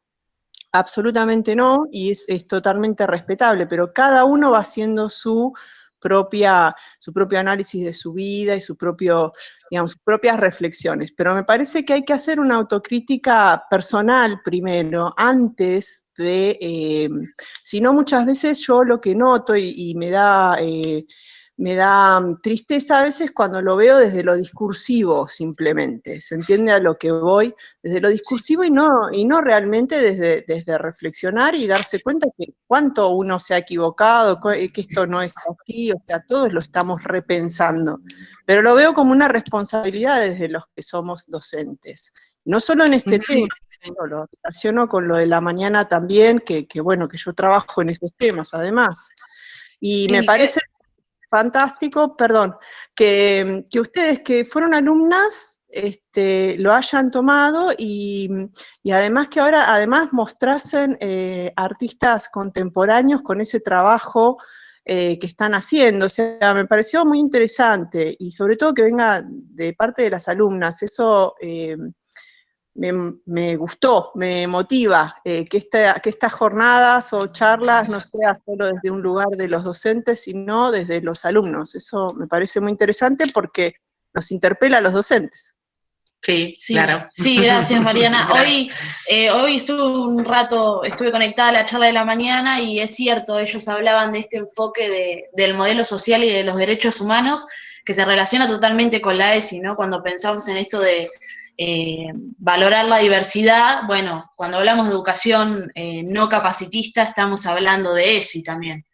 absolutamente no, y es totalmente respetable, pero cada uno va haciendo su propio análisis de su vida y sus propias reflexiones. Pero me parece que hay que hacer una autocrítica personal primero, antes de, si no, muchas veces yo lo que noto y me da tristeza a veces cuando lo veo desde lo discursivo simplemente, ¿se entiende a lo que voy? Desde lo discursivo y no realmente desde reflexionar y darse cuenta que cuánto uno se ha equivocado, que esto no es así, o sea, todos lo estamos repensando. Pero lo veo como una responsabilidad desde los que somos docentes. No solo en este tema, lo relaciono con lo de la mañana también, que bueno, que yo trabajo en esos temas además. Y me parece fantástico, perdón, que ustedes que fueron alumnas lo hayan tomado y además que ahora mostrasen artistas contemporáneos con ese trabajo que están haciendo. O sea, me pareció muy interesante y sobre todo que venga de parte de las alumnas. Eso me gustó, me motiva que estas jornadas o charlas no sea solo desde un lugar de los docentes, sino desde los alumnos. Eso me parece muy interesante porque nos interpela a los docentes. Sí, claro. Sí, gracias, Mariana. Hoy estuve conectada a la charla de la mañana y es cierto, ellos hablaban de este enfoque del modelo social y de los derechos humanos que se relaciona totalmente con la ESI, ¿no? Cuando pensamos en esto de valorar la diversidad, bueno, cuando hablamos de educación no capacitista estamos hablando de ESI también.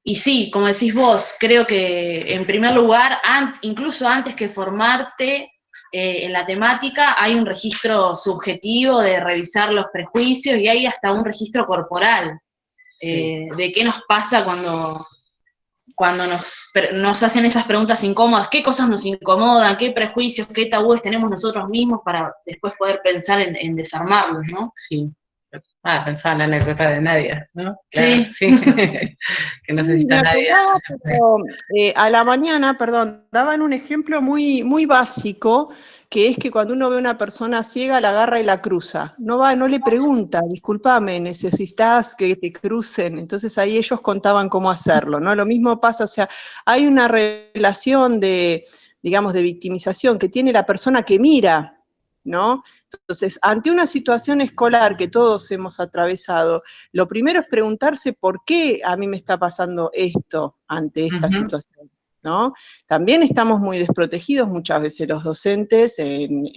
Y sí, como decís vos, creo que en primer lugar, incluso antes que formarte en la temática, hay un registro subjetivo de revisar los prejuicios y hay hasta un registro corporal de qué nos pasa cuando nos hacen esas preguntas incómodas, qué cosas nos incomodan, qué prejuicios, qué tabúes tenemos nosotros mismos para después poder pensar en desarmarlos, ¿no? Sí. Pensaba en la anécdota de Nadia, ¿no? Sí. Claro, sí. Que no sé si está Nadia. Pero, a la mañana, daban un ejemplo muy, muy básico, que es que cuando uno ve a una persona ciega, la agarra y la cruza. No le pregunta, discúlpame, necesitas que te crucen. Entonces ahí ellos contaban cómo hacerlo, ¿no? Lo mismo pasa, o sea, hay una relación de victimización que tiene la persona que mira, ¿no? Entonces, ante una situación escolar que todos hemos atravesado, lo primero es preguntarse por qué a mí me está pasando esto ante esta situación, ¿no? También estamos muy desprotegidos muchas veces los docentes en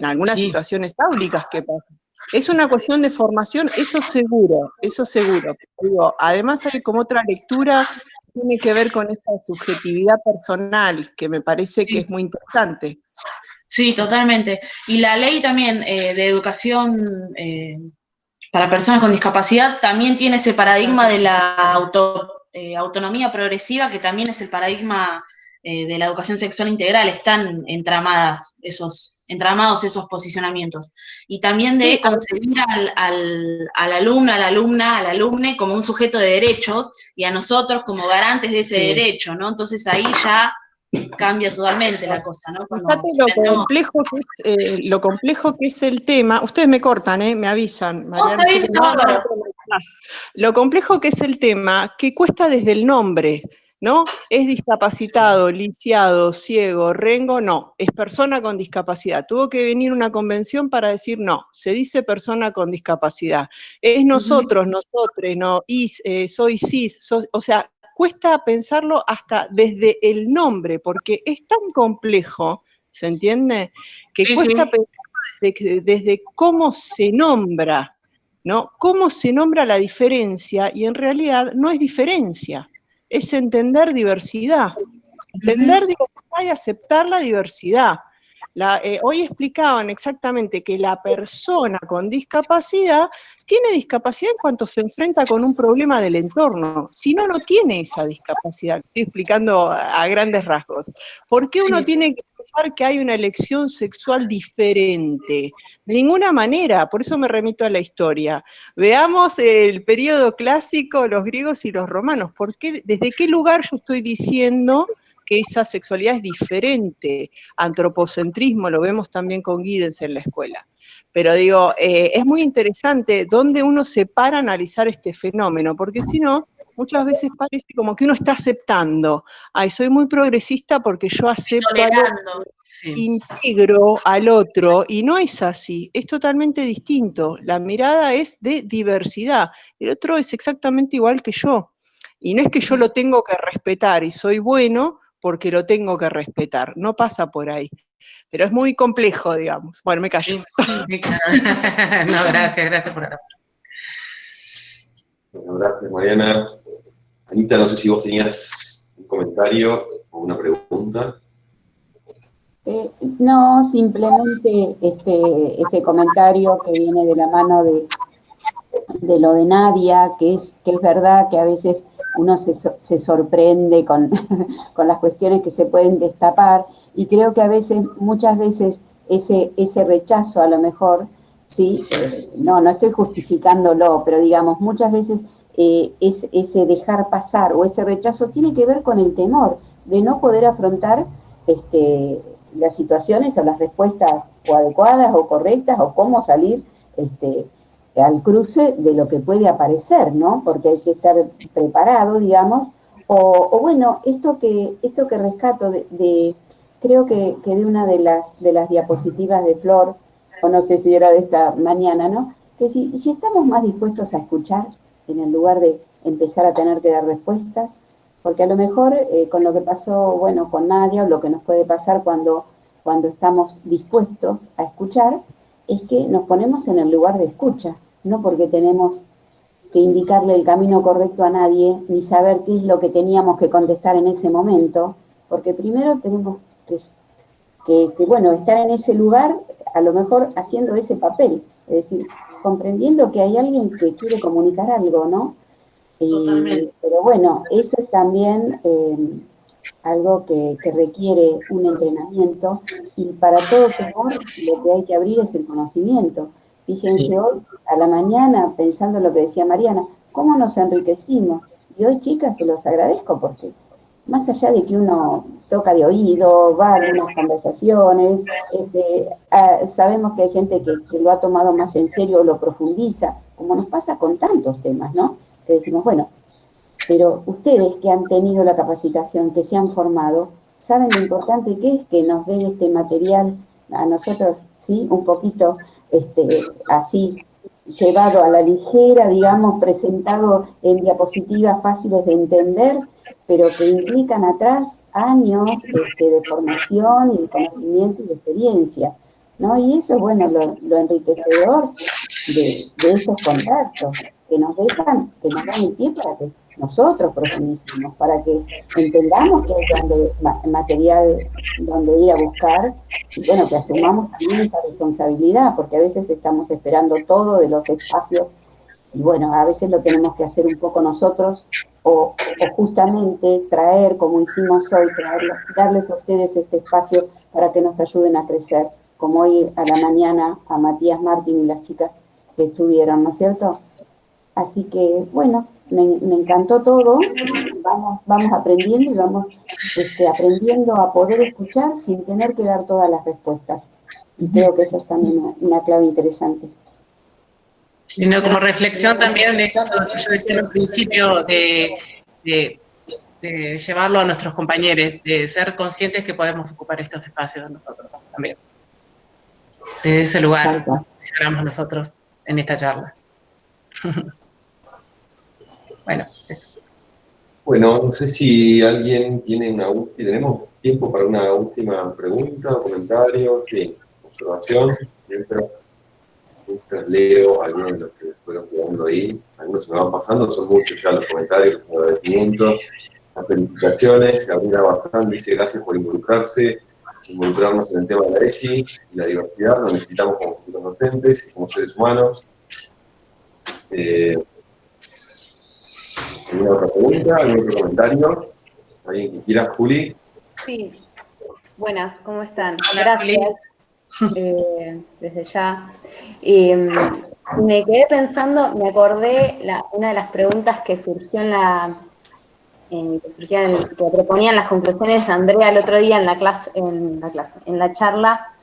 algunas situaciones áulicas que pasan. Es una cuestión de formación, eso seguro. Digo, además hay como otra lectura que tiene que ver con esta subjetividad personal, que me parece que es muy interesante. Sí, totalmente. Y la ley también de educación para personas con discapacidad también tiene ese paradigma de la autonomía progresiva, que también es el paradigma de la educación sexual integral. Están entramados esos posicionamientos. Y también de concebir al alumno, a la alumna, al alumne como un sujeto de derechos y a nosotros como garantes de ese derecho, ¿no? Entonces ahí ya cambia totalmente la cosa, ¿no? Fíjate lo complejo que es el tema. Ustedes me cortan, me avisan. Mariana, está bien, está bárbaro. Lo complejo que es el tema, que cuesta desde el nombre, ¿no? Es discapacitado, lisiado, ciego, rengo, no. Es persona con discapacidad. Tuvo que venir una convención para decir no. Se dice persona con discapacidad. Es nosotros, nosotres, no, soy cis, o sea, cuesta pensarlo hasta desde el nombre, porque es tan complejo, ¿se entiende? Que cuesta pensarlo desde cómo se nombra, ¿no? Cómo se nombra la diferencia, y en realidad no es diferencia, es entender diversidad. Entender diversidad y aceptar la diversidad. Hoy explicaban exactamente que la persona con discapacidad tiene discapacidad en cuanto se enfrenta con un problema del entorno. Si no, no tiene esa discapacidad. Estoy explicando a grandes rasgos. ¿Por qué uno tiene que pensar que hay una elección sexual diferente? De ninguna manera, por eso me remito a la historia. Veamos el periodo clásico, los griegos y los romanos. ¿Desde qué lugar yo estoy diciendo que esa sexualidad es diferente? Antropocentrismo, lo vemos también con Giddens en la escuela. Pero digo, es muy interesante dónde uno se para a analizar este fenómeno, porque si no, muchas veces parece como que uno está aceptando. Ay, soy muy progresista porque yo acepto al otro, integro al otro, y no es así, es totalmente distinto. La mirada es de diversidad, el otro es exactamente igual que yo. Y no es que yo lo tengo que respetar y soy bueno porque lo tengo que respetar, no pasa por ahí. Pero es muy complejo, digamos. Bueno, me callo. Sí, claro. No, gracias por hablar. Bueno, gracias, Mariana. Anita, no sé si vos tenías un comentario o una pregunta. No, simplemente este comentario que viene de la mano de lo de Nadia, que es verdad que a veces uno se sorprende con, con las cuestiones que se pueden destapar, y creo que muchas veces ese rechazo a lo mejor, ¿sí? No estoy justificándolo, pero digamos, muchas veces ese dejar pasar o ese rechazo tiene que ver con el temor de no poder afrontar las situaciones o las respuestas o adecuadas o correctas, o cómo salir al cruce de lo que puede aparecer, ¿no? Porque hay que estar preparado, digamos, o bueno, esto que rescato creo que de una de las diapositivas de Flor, o no sé si era de esta mañana, ¿no? Que si estamos más dispuestos a escuchar en el lugar de empezar a tener que dar respuestas, porque a lo mejor con lo que pasó, bueno, con Nadia, o lo que nos puede pasar cuando estamos dispuestos a escuchar, es que nos ponemos en el lugar de escucha, no porque tenemos que indicarle el camino correcto a nadie, ni saber qué es lo que teníamos que contestar en ese momento, porque primero tenemos que bueno, estar en ese lugar, a lo mejor haciendo ese papel, es decir, comprendiendo que hay alguien que quiere comunicar algo, ¿no? Pero bueno, eso es también algo que requiere un entrenamiento, y para todo temor lo que hay que abrir es el conocimiento. Fíjense, hoy a la mañana, pensando en lo que decía Mariana, cómo nos enriquecimos. Y hoy, chicas, se los agradezco, porque más allá de que uno toca de oído, va a algunas conversaciones, sabemos que hay gente que lo ha tomado más en serio, lo profundiza, como nos pasa con tantos temas, ¿no? Que decimos, bueno, pero ustedes que han tenido la capacitación, que se han formado, saben lo importante que es que nos den este material a nosotros, ¿sí? Un poquito así, llevado a la ligera, digamos, presentado en diapositivas fáciles de entender, pero que implican atrás años de formación y de conocimiento y de experiencia, ¿no? Y eso es, bueno, lo enriquecedor de estos contactos, que nos dan el pie para que nosotros profundicemos, para que entendamos que hay material donde ir a buscar, y bueno, que asumamos también esa responsabilidad, porque a veces estamos esperando todo de los espacios, y bueno, a veces lo tenemos que hacer un poco nosotros, o justamente traer, como hicimos hoy, darles a ustedes este espacio para que nos ayuden a crecer, como hoy a la mañana a Matías Martín y las chicas que estuvieron, ¿no es cierto? Así que, bueno, me encantó todo, vamos aprendiendo y vamos aprendiendo a poder escuchar sin tener que dar todas las respuestas. Y creo que eso es también una clave interesante. Sino como reflexión también de esto que yo decía en un principio, de llevarlo a nuestros compañeros, de ser conscientes que podemos ocupar estos espacios nosotros también. Desde ese lugar posicionamos nosotros en esta charla. Bueno, no sé si alguien tiene tenemos tiempo para una última pregunta o comentario, sí, observación, mientras leo algunos de los que fueron quedando ahí, algunos se me van pasando, son muchos ya los comentarios, los agradecimientos, las felicitaciones. Gabriela Bazán dice gracias por involucrarse involucrarnos en el tema de la ESI y la diversidad, lo necesitamos como futuros docentes y como seres humanos. ¿Alguna otra pregunta? ¿Algún otro comentario? ¿Alguien que quiera, Juli? Sí, buenas, ¿cómo están? Hola, Gracias, desde ya. Me quedé pensando, me acordé una de las preguntas que surgió que proponían las conclusiones de Andrea el otro día en la charla.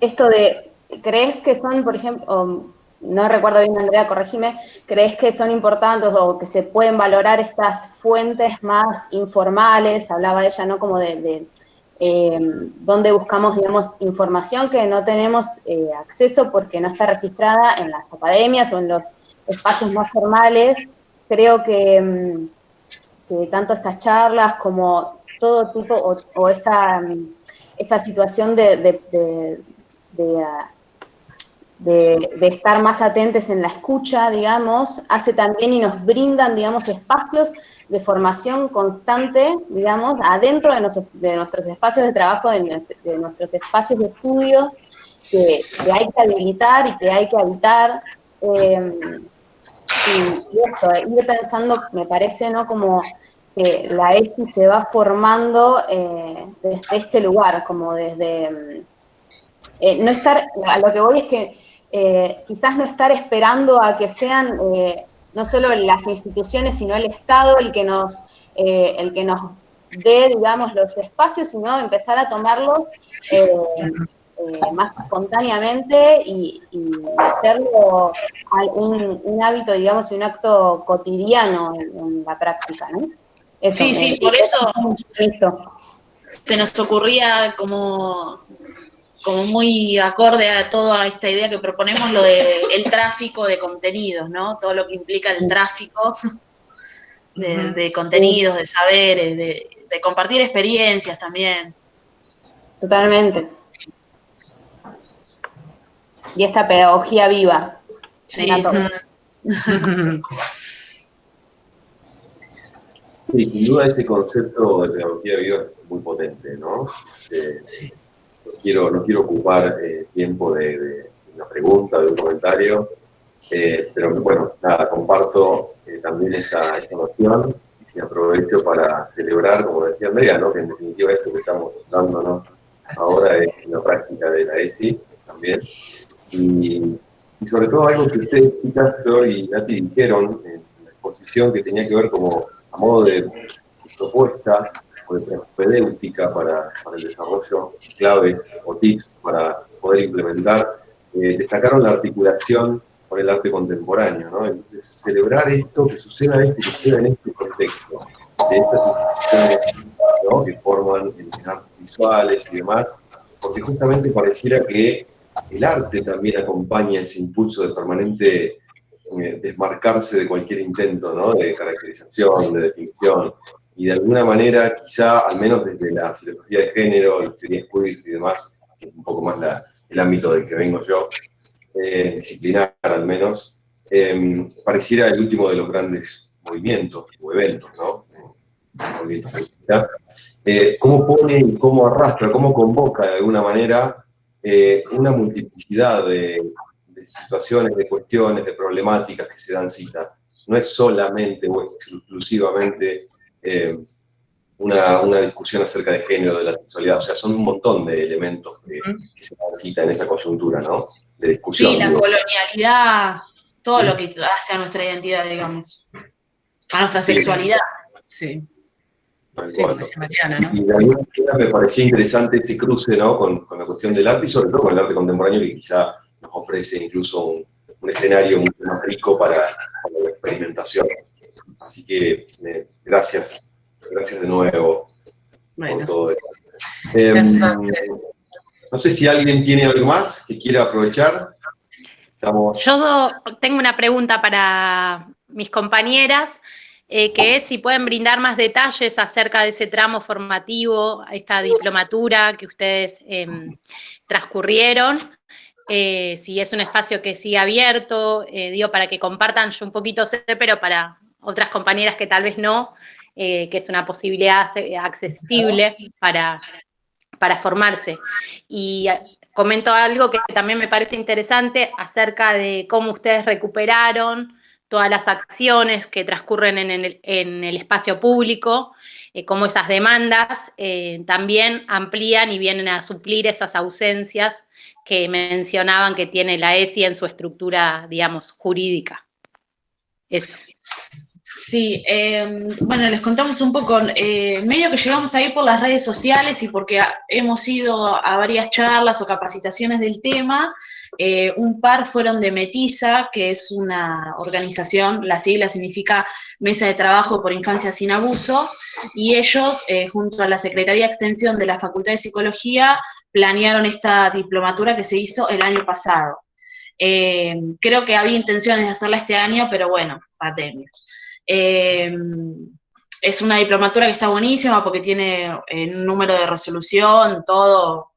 Esto de, ¿crees que son, por ejemplo, no recuerdo bien, Andrea, corregime, ¿crees que son importantes o que se pueden valorar estas fuentes más informales? Hablaba ella, ¿no? Como de donde buscamos, digamos, información que no tenemos acceso porque no está registrada en las academias o en los espacios más formales. Creo que tanto estas charlas como todo tipo, o esta situación de estar más atentos en la escucha, digamos, hace también y nos brindan, digamos, espacios de formación constante, digamos, adentro de nuestros espacios de trabajo, de nuestros espacios de estudio, que hay que habilitar y que hay que habitar. Y esto, ir pensando, me parece, ¿no? Como que la ESI se va formando desde este lugar, como desde... no estar, a lo que voy es que quizás no estar esperando a que sean no solo las instituciones, sino el Estado el que nos dé, digamos, los espacios, sino empezar a tomarlos más espontáneamente y hacerlo un hábito, digamos, y un acto cotidiano en la práctica, ¿no? Eso, sí, por eso se nos ocurría como muy acorde a toda esta idea que proponemos, lo del tráfico de contenidos, ¿no? Todo lo que implica el tráfico de contenidos, de saberes, de compartir experiencias también. Totalmente. Y esta pedagogía viva. Sí. Sí, sin duda ese concepto de pedagogía viva es muy potente, ¿no? No quiero ocupar tiempo de una pregunta, de un comentario, pero bueno, nada, comparto también esa noción y aprovecho para celebrar, como decía Andrea, ¿no? Que en definitiva esto que estamos dándonos ahora es una práctica de la ESI también. Y sobre todo algo que ustedes, chicas, Flor y Nati, dijeron en la exposición que tenía que ver como a modo de propuesta o de propedéutica para el desarrollo, claves o tips para poder implementar, destacaron la articulación con el arte contemporáneo, ¿no? Entonces, celebrar esto, que suceda en este contexto, de estas instituciones, ¿no? Que forman en artes visuales y demás, porque justamente pareciera que el arte también acompaña ese impulso de permanente desmarcarse de cualquier intento, ¿no? De caracterización, de definición, y de alguna manera, quizá, al menos desde la filosofía de género, las teorías queers y demás, que es un poco más el ámbito del que vengo yo, disciplinar al menos, pareciera el último de los grandes movimientos o eventos, ¿no? Movimientos feministas. Cómo pone y cómo arrastra, cómo convoca de alguna manera una multiplicidad de situaciones, de cuestiones, de problemáticas que se dan cita. No es solamente o exclusivamente una discusión acerca de género, de la sexualidad, o sea, son un montón de elementos que se dan cita en esa coyuntura, ¿no? De discusión. Sí, la colonialidad, todo lo que hace a nuestra identidad, digamos, a nuestra sexualidad. Sí. Sí, Mariana, ¿no? Y de alguna manera me parecía interesante ese cruce, ¿no? Con la cuestión del arte y sobre todo con el arte contemporáneo, que quizá nos ofrece incluso un escenario mucho más rico para la experimentación. Así que gracias de nuevo por todo esto. No sé si alguien tiene algo más que quiera aprovechar. Yo tengo una pregunta para mis compañeras, que es si pueden brindar más detalles acerca de ese tramo formativo, esta diplomatura que ustedes transcurrieron, si es un espacio que sigue abierto, digo, para que compartan, yo un poquito sé, pero para otras compañeras que tal vez no, que es una posibilidad accesible para formarse. Y comento algo que también me parece interesante acerca de cómo ustedes recuperaron todas las acciones que transcurren en el espacio público, cómo esas demandas también amplían y vienen a suplir esas ausencias que mencionaban que tiene la ESI en su estructura, digamos, jurídica. Eso. Sí, bueno, les contamos un poco, medio que llegamos a ir por las redes sociales y porque hemos ido a varias charlas o capacitaciones del tema, un par fueron de Metiza, que es una organización, la sigla significa Mesa de Trabajo por Infancia Sin Abuso, y ellos, junto a la Secretaría de Extensión de la Facultad de Psicología, planearon esta diplomatura que se hizo el año pasado. Creo que había intenciones de hacerla este año, pero bueno, pandemia. Es una diplomatura que está buenísima porque tiene un número de resolución, todo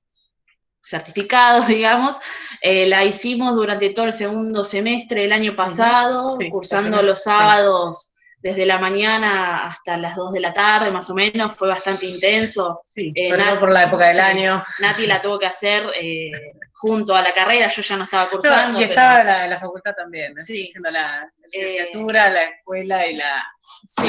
certificado, digamos. La hicimos durante todo el segundo semestre del año pasado, sí, cursando los sábados desde la mañana hasta las 2 de la tarde, más o menos. Fue bastante intenso. Sí, sobre todo por la época del año. Nati la tuvo que hacer junto a la carrera, yo ya no estaba cursando. Y estaba la facultad también, sí, haciendo la licenciatura, la escuela y la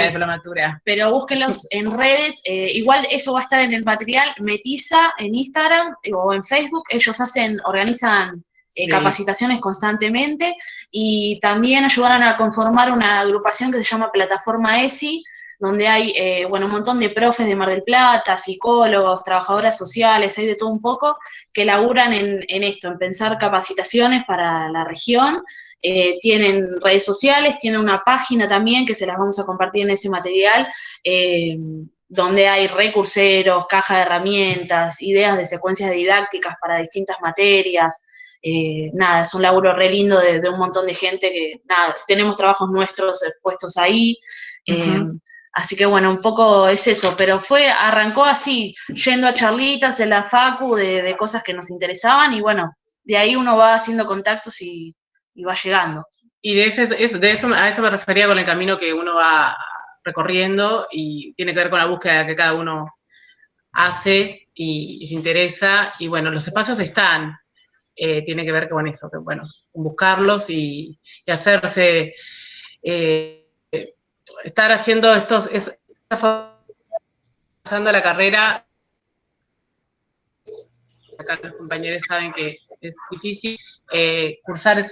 diplomatura. Pero búsquenlos en redes, igual eso va a estar en el material, Metiza en Instagram o en Facebook, ellos organizan capacitaciones constantemente y también ayudaron a conformar una agrupación que se llama Plataforma ESI, donde hay un montón de profes de Mar del Plata, psicólogos, trabajadoras sociales, hay de todo un poco, que laburan en esto, en pensar capacitaciones para la región. Tienen redes sociales, tienen una página también que se las vamos a compartir en ese material, donde hay recurseros, caja de herramientas, ideas de secuencias didácticas para distintas materias. Nada, es un laburo re lindo de un montón de gente que, nada, tenemos trabajos nuestros puestos ahí. Así que bueno, un poco es eso, pero arrancó así, yendo a charlitas en la facu de cosas que nos interesaban y bueno, de ahí uno va haciendo contactos y va llegando. Y a eso me refería con el camino que uno va recorriendo y tiene que ver con la búsqueda que cada uno hace y se interesa. Y bueno, los espacios están, tiene que ver con eso, que bueno, con buscarlos y hacerse... estar haciendo pasando la carrera, acá los compañeros saben que es difícil, cursar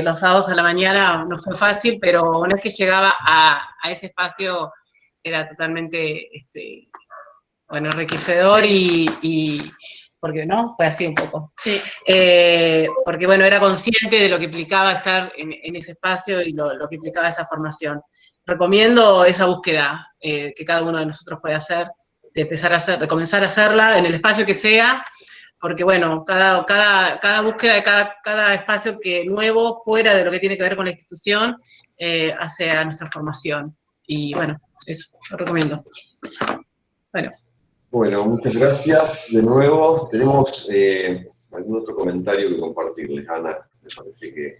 los sábados a la mañana no fue fácil, pero una vez que llegaba a ese espacio era totalmente, enriquecedor y porque no, fue así un poco. Sí. Porque bueno, era consciente de lo que implicaba estar en ese espacio y lo que implicaba esa formación. Recomiendo esa búsqueda que cada uno de nosotros puede hacer, de comenzar a hacerla en el espacio que sea, porque bueno, cada búsqueda de cada espacio nuevo, fuera de lo que tiene que ver con la institución, hace a nuestra formación. Y bueno, eso lo recomiendo. Bueno, muchas gracias de nuevo. Tenemos algún otro comentario que compartirles, Ana. Me parece que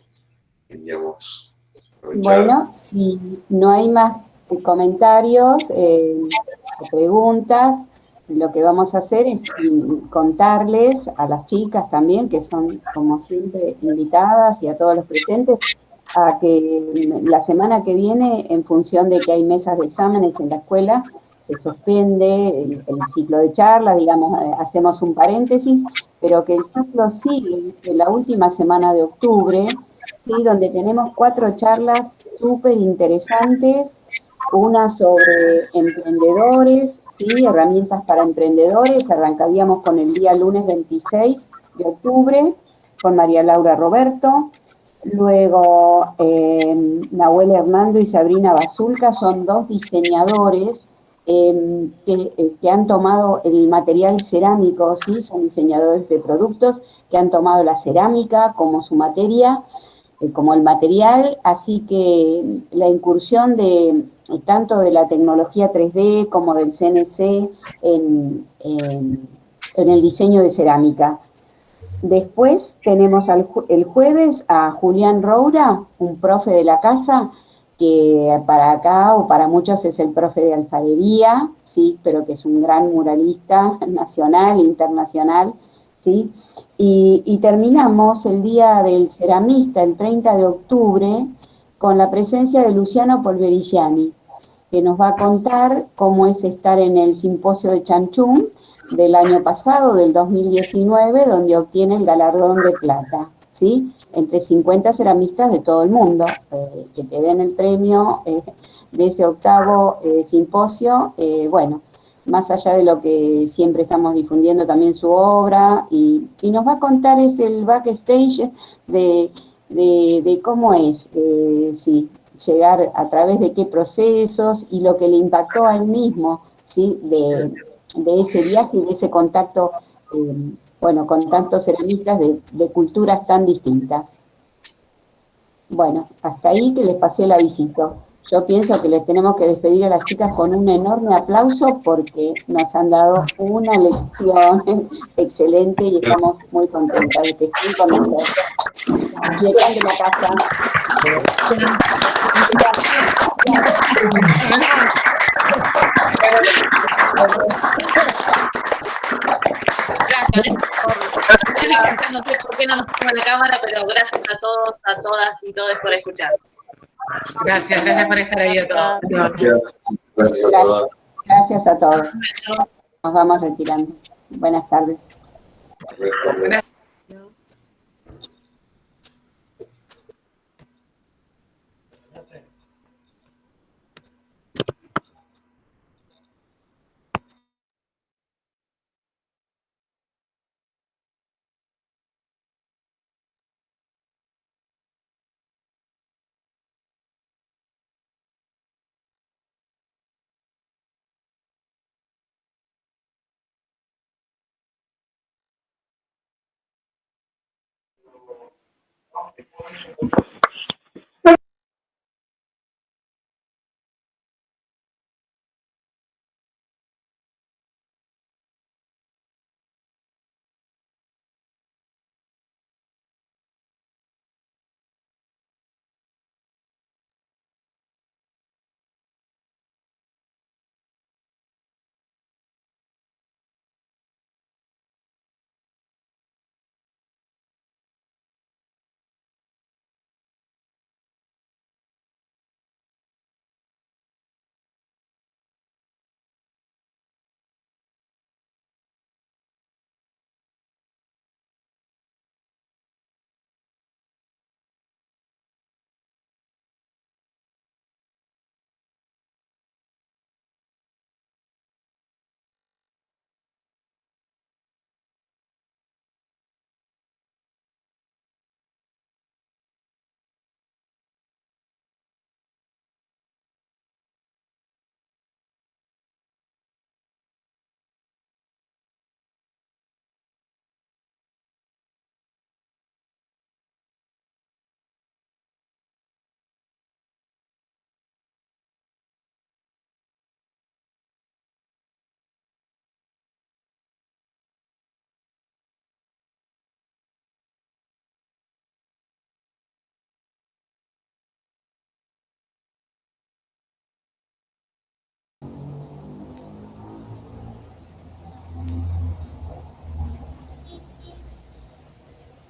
queríamos aprovechar. Bueno, si no hay más comentarios o preguntas, lo que vamos a hacer es contarles a las chicas también, que son como siempre invitadas, y a todos los presentes, a que la semana que viene, en función de que hay mesas de exámenes en la escuela, se suspende el ciclo de charlas, digamos, hacemos un paréntesis, pero que el ciclo sigue en la última semana de octubre, ¿sí? Donde tenemos 4 charlas súper interesantes, una sobre emprendedores, ¿sí? Herramientas para emprendedores, arrancaríamos con el día lunes 26 de octubre, con María Laura Roberto. Luego, Nahuel Hernando y Sabrina Basulca son 2 diseñadores que han tomado el material cerámico, ¿sí? Son diseñadores de productos que han tomado la cerámica como su materia, como el material, así que la incursión tanto de la tecnología 3D como del CNC en el diseño de cerámica. Después tenemos el jueves a Julián Roura, un profe de la casa, que para acá o para muchos es el profe de alfarería, ¿sí? Pero que es un gran muralista nacional e internacional, ¿sí? Y terminamos el Día del Ceramista, el 30 de octubre, con la presencia de Luciano Polverigiani, que nos va a contar cómo es estar en el simposio de Chanchún del año pasado, del 2019, donde obtiene el galardón de plata, ¿sí? Entre 50 ceramistas de todo el mundo, que te den el premio de ese octavo simposio. Bueno, más allá de lo que siempre estamos difundiendo también su obra, y nos va a contar es el backstage de cómo es, sí, llegar a través de qué procesos y lo que le impactó a él mismo, ¿sí? De ese viaje y de ese contacto, bueno, con tantos ceramistas de culturas tan distintas. Bueno, hasta ahí que les pasé el avisito. Yo pienso que les tenemos que despedir a las chicas con un enorme aplauso porque nos han dado una lección excelente y estamos muy contentas de que estén con nosotros. Llegan de la casa. No sé por qué no nos pongo la cámara, pero gracias a todos, a todas y todos por escuchar. Gracias por estar ahí a todos. Gracias a todos. Nos vamos retirando. Buenas tardes. Gracias.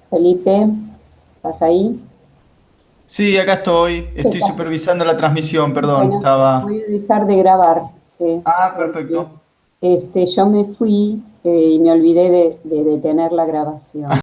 Felipe, ¿estás ahí? Sí, acá estoy. Estoy supervisando la transmisión, perdón. Bueno, Estaba. voy a dejar de grabar. Perfecto. Yo me fui y me olvidé de detener la grabación.